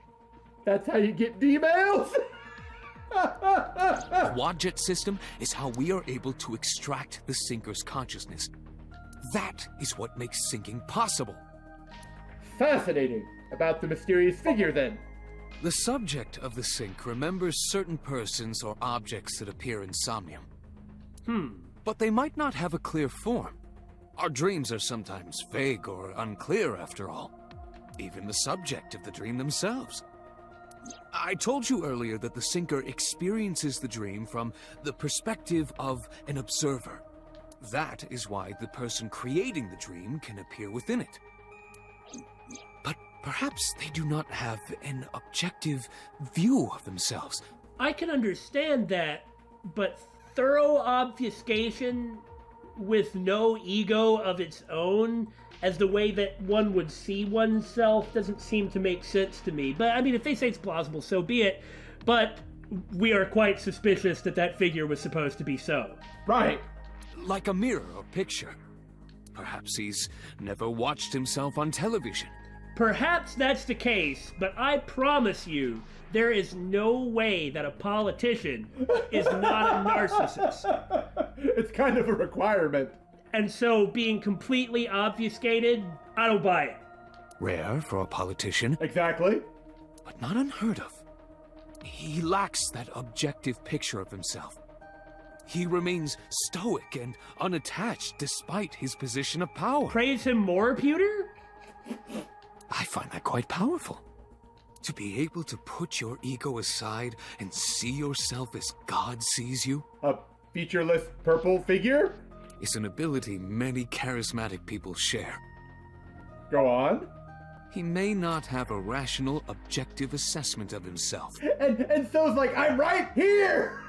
That's how you get D-mails? The Wadjet system is how we are able to extract the Sinker's consciousness. That is what makes syncing possible. Fascinating. About the mysterious figure, then. The subject of the Psync remembers certain persons or objects that appear in Somnium. But they might not have a clear form. Our dreams are sometimes vague or unclear, after all. Even the subject of the dream themselves. I told you earlier that the Sinker experiences the dream from the perspective of an observer. That is why the person creating the dream can appear within it. But perhaps they do not have an objective view of themselves. I can understand that, but thorough obfuscation with no ego of its own as the way that one would see oneself doesn't seem to make sense to me. But I mean, if they say it's plausible, so be it. But we are quite suspicious that that figure was supposed to be so. Right. Like a mirror or picture. Perhaps he's never watched himself on television. Perhaps that's the case, but I promise you, there is no way that a politician is not a narcissist. It's kind of a requirement. And so being completely obfuscated, I don't buy it. Rare for a politician. Exactly. But not unheard of. He lacks that objective picture of himself. He remains stoic and unattached despite his position of power. Praise him more, Pewter? I find that quite powerful. To be able to put your ego aside and see yourself as God sees you. A featureless purple figure? Is an ability many charismatic people share. Go on. He may not have a rational, objective assessment of himself. And so's like, I'm right here!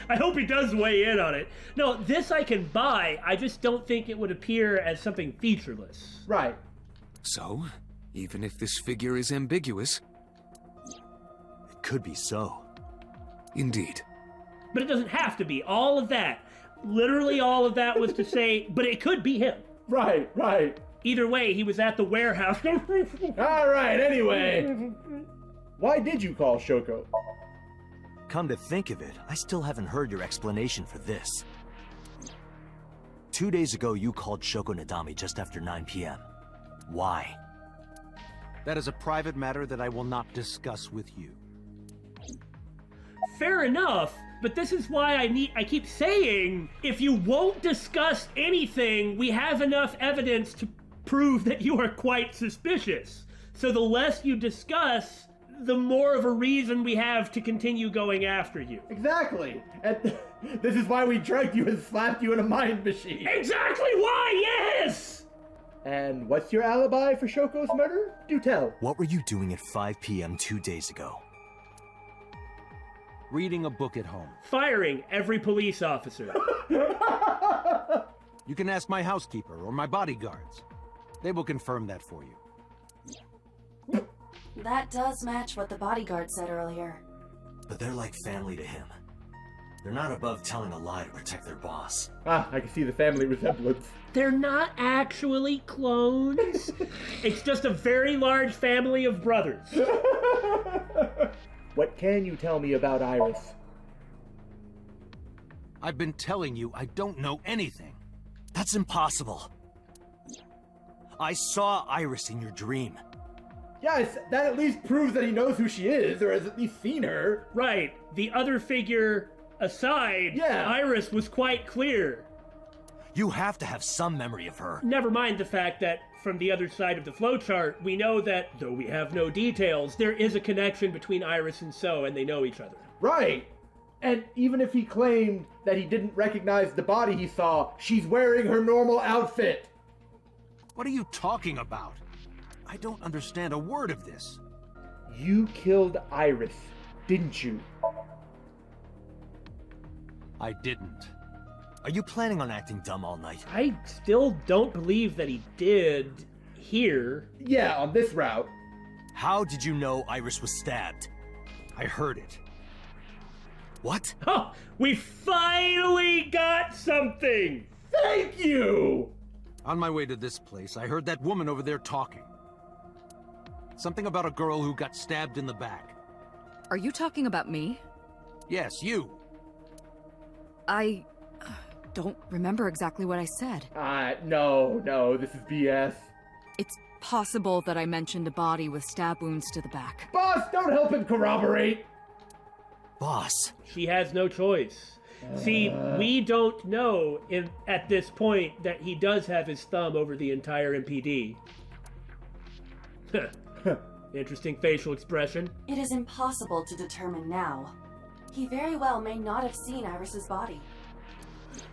I hope he does weigh in on it. No, this I can buy. I just don't think it would appear as something featureless. Right. So, even if this figure is ambiguous... It could be so. Indeed. But it doesn't have to be. All of that, literally all of that was to say, but it could be him. Right, right. Either way, he was at the warehouse. All right, anyway. Why did you call Shoko? Come to think of it, I still haven't heard your explanation for this. 2 days ago, you called Shoko Nadami just after 9 p.m. Why? That is a private matter that I will not discuss with you. Fair enough, but this is why I keep saying, if you won't discuss anything, we have enough evidence to prove that you are quite suspicious. So the less you discuss, the more of a reason we have to continue going after you. Exactly. And this is why we drugged you and slapped you in a mind machine. Exactly why, yes! And what's your alibi for Shoko's murder? Do tell. What were you doing at 5 p.m. 2 days ago? Reading a book at home. Firing every police officer. You can ask my housekeeper or my bodyguards. They will confirm that for you. That does match what the bodyguard said earlier. But they're like family to him. They're not above telling a lie to protect their boss. Ah, I can see the family resemblance. They're not actually clones. It's just a very large family of brothers. What can you tell me about Iris? I've been telling you I don't know anything. That's impossible. I saw Iris in your dream. Yes, that at least proves that he knows who she is, or has at least seen her. Right. The other figure aside, Yeah. Iris was quite clear. You have to have some memory of her. Never mind the fact that from the other side of the flowchart, we know that, though we have no details, there is a connection between Iris and So, and they know each other. Right. And even if he claimed that he didn't recognize the body he saw, she's wearing her normal outfit. What are you talking about? I don't understand a word of this. You killed Iris, didn't you? I didn't. Are you planning on acting dumb all night? I still don't believe that he did here. Yeah, on this route. How did you know Iris was stabbed? I heard it. What? Oh, we finally got something! Thank you! On my way to this place, I heard that woman over there talking. Something about a girl who got stabbed in the back. Are you talking about me? Yes, you. I don't remember exactly what I said. No, this is BS. It's possible that I mentioned a body with stab wounds to the back. Boss, don't help him corroborate! Boss. She has no choice. See, we don't know at this point that he does have his thumb over the entire MPD. Interesting facial expression. It is impossible to determine now. He very well may not have seen Iris's body.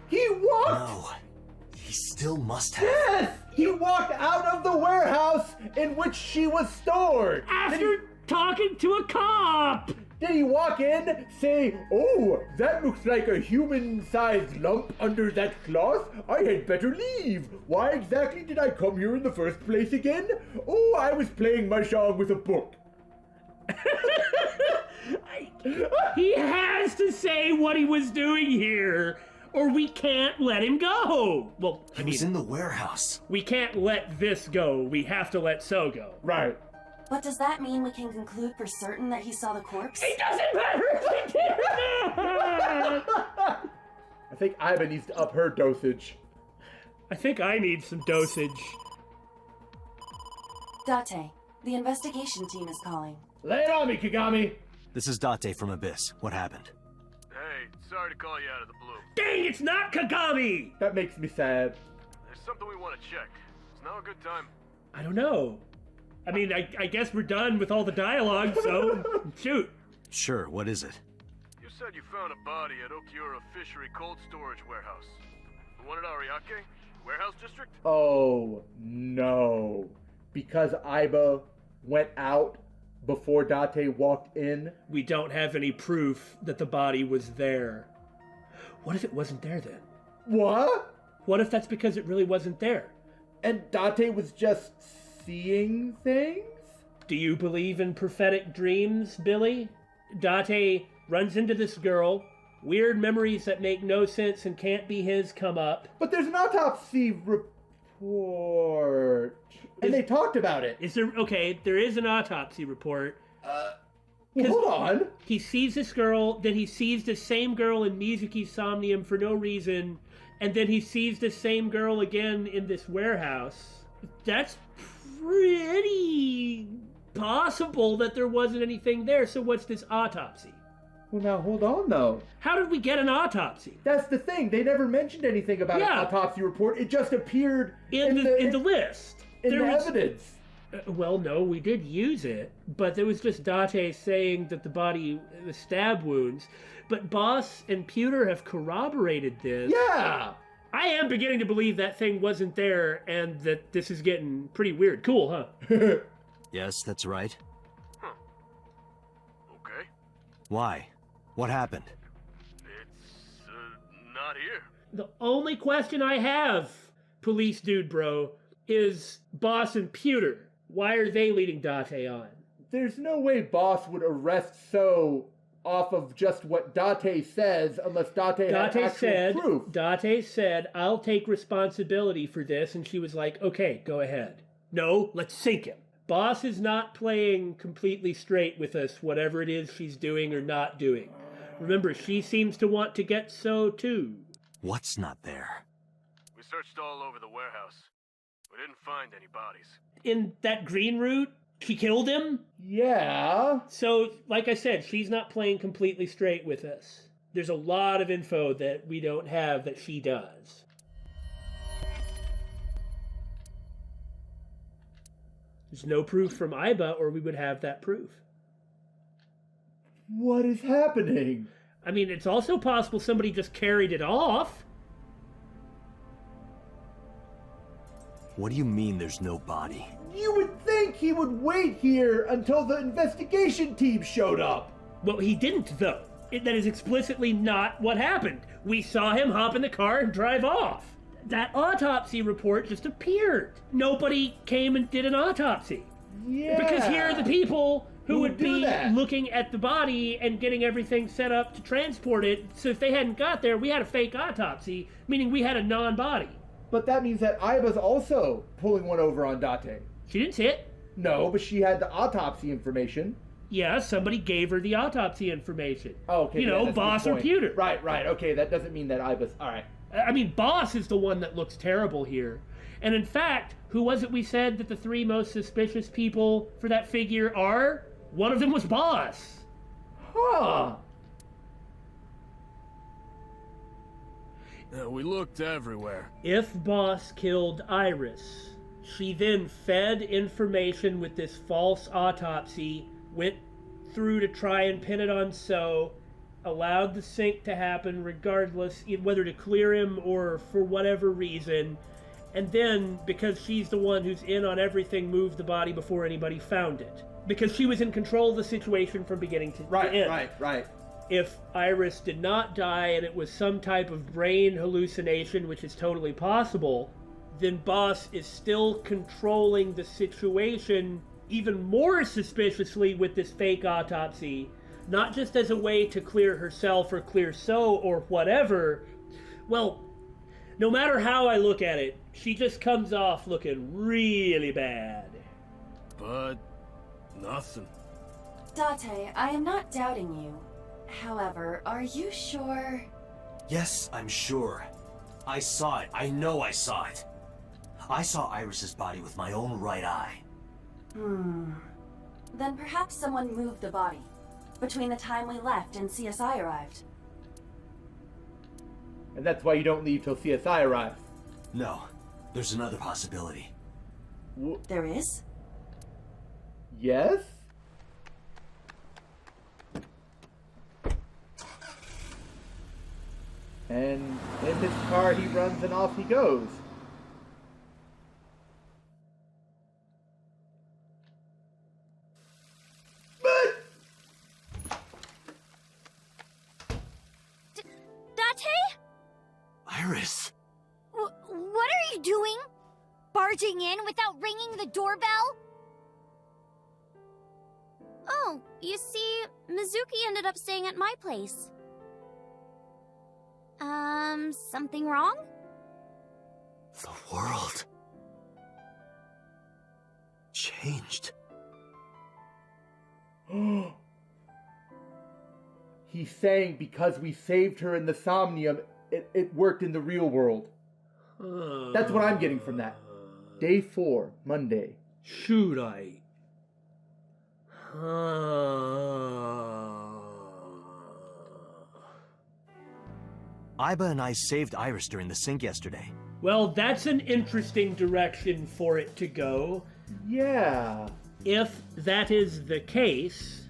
He walked! No. He still must have. Yes! He walked out of the warehouse in which she was stored! After talking to a cop! Did he walk in, say, "Oh, that looks like a human-sized lump under that cloth? I had better leave. Why exactly did I come here in the first place again? Oh, I was playing mahjong with a book." He has to say what he was doing here, or we can't let him go. Well, He was in the warehouse. we can't let this go. We have to let So go. Right. But does that mean we can conclude for certain that he saw the corpse? It doesn't matter if we did or not! I think Iba needs to up her dosage. I think I need some dosage. Date, the investigation team is calling. Lay it on me, Kagami! This is Date from Abyss. What happened? Hey, sorry to call you out of the blue. Dang, it's not Kagami! That makes me sad. There's something we want to check. Is now a good time? I don't know. I mean, I guess we're done with all the dialogue, so shoot. Sure, what is it? You said you found a body at Okiura Fishery Cold Storage Warehouse. The one at Ariake? Warehouse District? Oh, no. Because Iba went out before Date walked in? We don't have any proof that the body was there. What if it wasn't there then? What? What if that's because it really wasn't there? And Date was just seeing things? Do you believe in prophetic dreams, Billy? Date runs into this girl, weird memories that make no sense and can't be his come up. But there's an autopsy report. And they talked about it. Is there? Okay, there is an autopsy report. Hold on. He sees this girl, then he sees the same girl in Mizuki's Somnium for no reason, and then he sees the same girl again in this warehouse. That's pretty possible that there wasn't anything there, so what's this autopsy? Well, now hold on, though. How did we get an autopsy? That's the thing. They never mentioned anything about an autopsy report. It just appeared in the list. In the evidence. Well, no, we did use it, but there was just Date saying that the body was stab wounds. But Boss and Pewter have corroborated this. Yeah! I am beginning to believe that thing wasn't there and that this is getting pretty weird. Cool, huh? Yes, that's right. Huh. Okay. Why? What happened? It's, not here. The only question I have, police dude bro, is Boss and Pewter. Why are they leading Date on? There's no way Boss would arrest So off of just what Date says unless Date had actual proof. Date said, "I'll take responsibility for this," and she was like, "Okay, go ahead." No, let's sink him. Boss is not playing completely straight with us, whatever it is she's doing or not doing. Remember, she seems to want to get So too. What's not there? We searched all over the warehouse. We didn't find any bodies. In that green route, she killed him? Yeah. So, like I said, she's not playing completely straight with us. There's a lot of info that we don't have that she does. There's no proof from Iba, or we would have that proof. What is happening? I mean, it's also possible somebody just carried it off. What do you mean there's no body? You would think he would wait here until the investigation team showed up. Well, he didn't, though. That is explicitly not what happened. We saw him hop in the car and drive off. That autopsy report just appeared. Nobody came and did an autopsy. Yeah. Because here are the people who would be that? looking at the body and getting everything set up to transport it. So if they hadn't got there, we had a fake autopsy, meaning we had a non-body. But that means that Iba's also pulling one over on Date. She didn't see it. No, but she had the autopsy information. Yeah, somebody gave her the autopsy information. Oh, okay. You yeah, know, that's a good Boss or point. Pewter. Right. Okay, that doesn't mean that Iba's... All right. I mean, Boss is the one that looks terrible here. And in fact, who was it we said that the 3 most suspicious people for that figure are? One of them was Boss. Huh. Yeah, we looked everywhere. If Boss killed Iris, she then fed information with this false autopsy, went through to try and pin it on So, allowed the sync to happen regardless, whether to clear him or for whatever reason, and then, because she's the one who's in on everything, moved the body before anybody found it. Because she was in control of the situation from beginning to end. Right. If Iris did not die and it was some type of brain hallucination, which is totally possible, then Boss is still controlling the situation even more suspiciously with this fake autopsy, not just as a way to clear herself or clear So or whatever. Well, no matter how I look at it, she just comes off looking really bad. But nothing. Date, I am not doubting you. However, are you sure? Yes, I'm sure. I saw it. I know I saw it. I saw Iris's body with my own right eye. Then perhaps someone moved the body between the time we left and CSI arrived. And that's why you don't leave till CSI arrives. No, there's another possibility. There is? Yes? And in his car he runs and off he goes. Date? Iris! What are you doing? Barging in without ringing the doorbell? Oh, you see, Mizuki ended up staying at my place. Something wrong? The world changed. He's saying because we saved her in the Somnium, it worked in the real world. That's what I'm getting from that. Day 4, Monday. Shoot, I... Iba and I saved Iris during the sync yesterday. Well, that's an interesting direction for it to go. Yeah. If that is the case,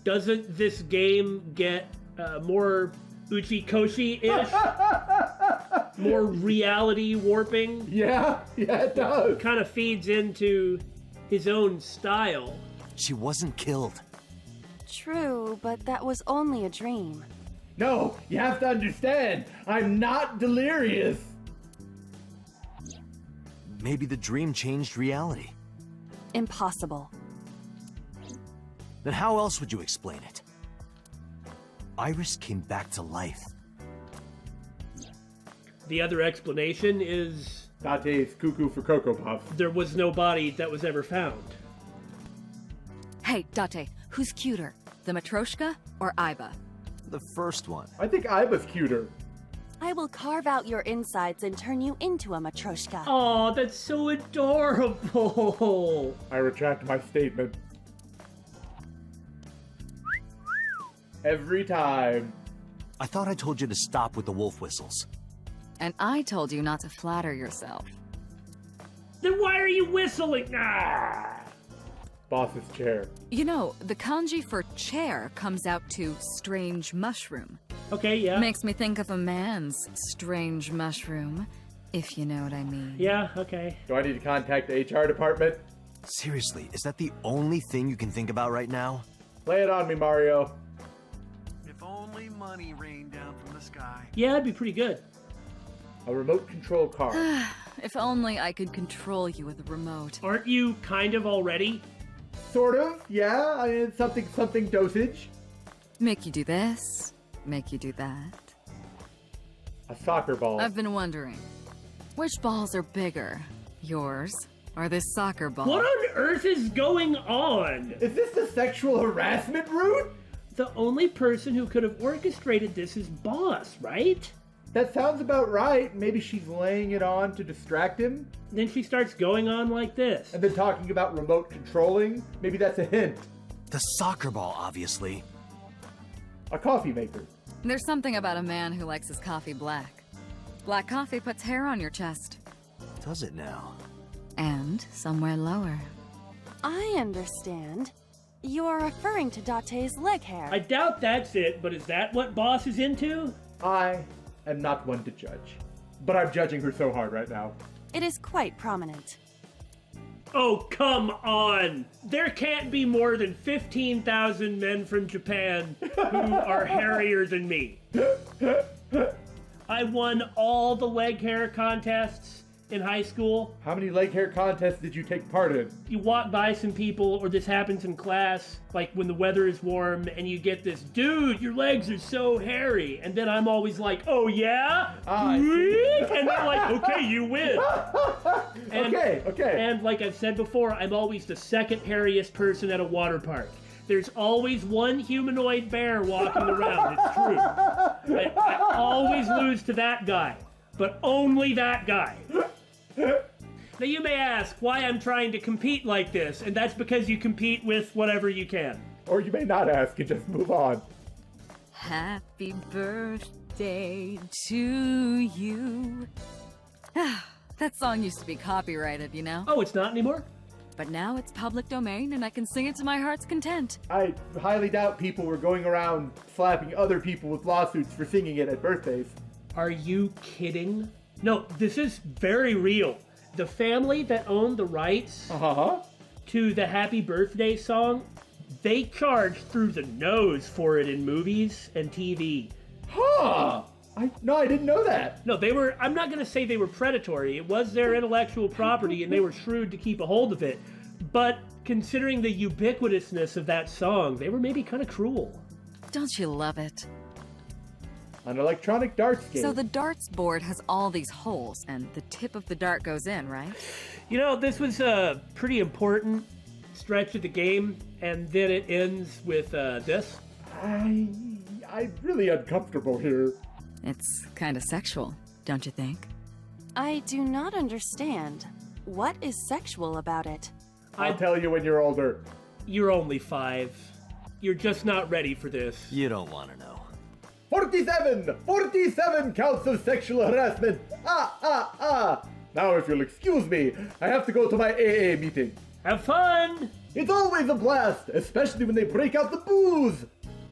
doesn't this game get more Uchikoshi-ish? More reality warping? Yeah, it does. Kind of feeds into his own style. She wasn't killed. True, but that was only a dream. No, you have to understand, I'm not delirious. Maybe the dream changed reality. Impossible. Then how else would you explain it? Iris came back to life. The other explanation is... Date's cuckoo for Cocoa Puffs. There was no body that was ever found. Hey, Date, who's cuter? The Matryoshka or Iba? The first one. I think Iba's cuter. I will carve out your insides and turn you into a Matryoshka. Oh, that's so adorable. I retract my statement. Every time. I thought I told you to stop with the wolf whistles. And I told you not to flatter yourself. Then why are you whistling? Ah! Boss's chair. You know, the kanji for chair comes out to strange mushroom. Okay, yeah. Makes me think of a man's strange mushroom, if you know what I mean. Yeah, okay. Do I need to contact the HR department? Seriously, is that the only thing you can think about right now? Lay it on me, Mario. If only money rained down from the sky. Yeah, that'd be pretty good. A remote control car. If only I could control you with a remote. Aren't you kind of already? Sort of, yeah. I mean, something dosage. Make you do this, make you do that. A soccer ball. I've been wondering, which balls are bigger, yours Or this soccer ball. What on earth is going on? Is this the sexual harassment route? The only person who could have orchestrated this is Boss, right? That sounds about right. Maybe she's laying it on to distract him. Then she starts going on like this. And then talking about remote controlling. Maybe that's a hint. The soccer ball, obviously. A coffee maker. There's something about a man who likes his coffee black. Black coffee puts hair on your chest. Does it now? And somewhere lower. I understand. You are referring to Date's leg hair. I doubt that's it, but is that what Boss is into? I am not one to judge. But I'm judging her so hard right now. It is quite prominent. Oh, come on! There can't be more than 15,000 men from Japan who are hairier than me. I won all the leg hair contests in high school. How many leg hair contests did you take part in? You walk by some people, or this happens in class, like when the weather is warm, and you get this, dude, your legs are so hairy. And then I'm always like, oh yeah? I see. And they're like, okay, you win. And, okay. And like I've said before, I'm always the second hairiest person at a water park. There's always one humanoid bear walking around, it's true. I always lose to that guy, but only that guy. Now you may ask why I'm trying to compete like this, and that's because you compete with whatever you can. Or you may not ask and just move on. Happy birthday to you. That song used to be copyrighted, you know? Oh, it's not anymore? But now it's public domain and I can sing it to my heart's content. I highly doubt people were going around slapping other people with lawsuits for singing it at birthdays. Are you kidding? No, this is very real. The family that owned the rights to the Happy Birthday song, they charged through the nose for it in movies and TV. Huh! I didn't know that. No, they were, I'm not going to say they were predatory. It was their intellectual property and they were shrewd to keep a hold of it. But considering the ubiquitousness of that song, they were maybe kind of cruel. Don't you love it? An electronic darts game. So the darts board has all these holes, and the tip of the dart goes in, right? You know, this was a pretty important stretch of the game, and then it ends with this. I'm really uncomfortable here. It's kind of sexual, don't you think? I do not understand. What is sexual about it? I'll tell you when you're older. You're only 5. You're just not ready for this. You don't want to know. 47 counts of sexual harassment. Now, if you'll excuse me, I have to go to my AA meeting. Have fun! It's always a blast, especially when they break out the booze.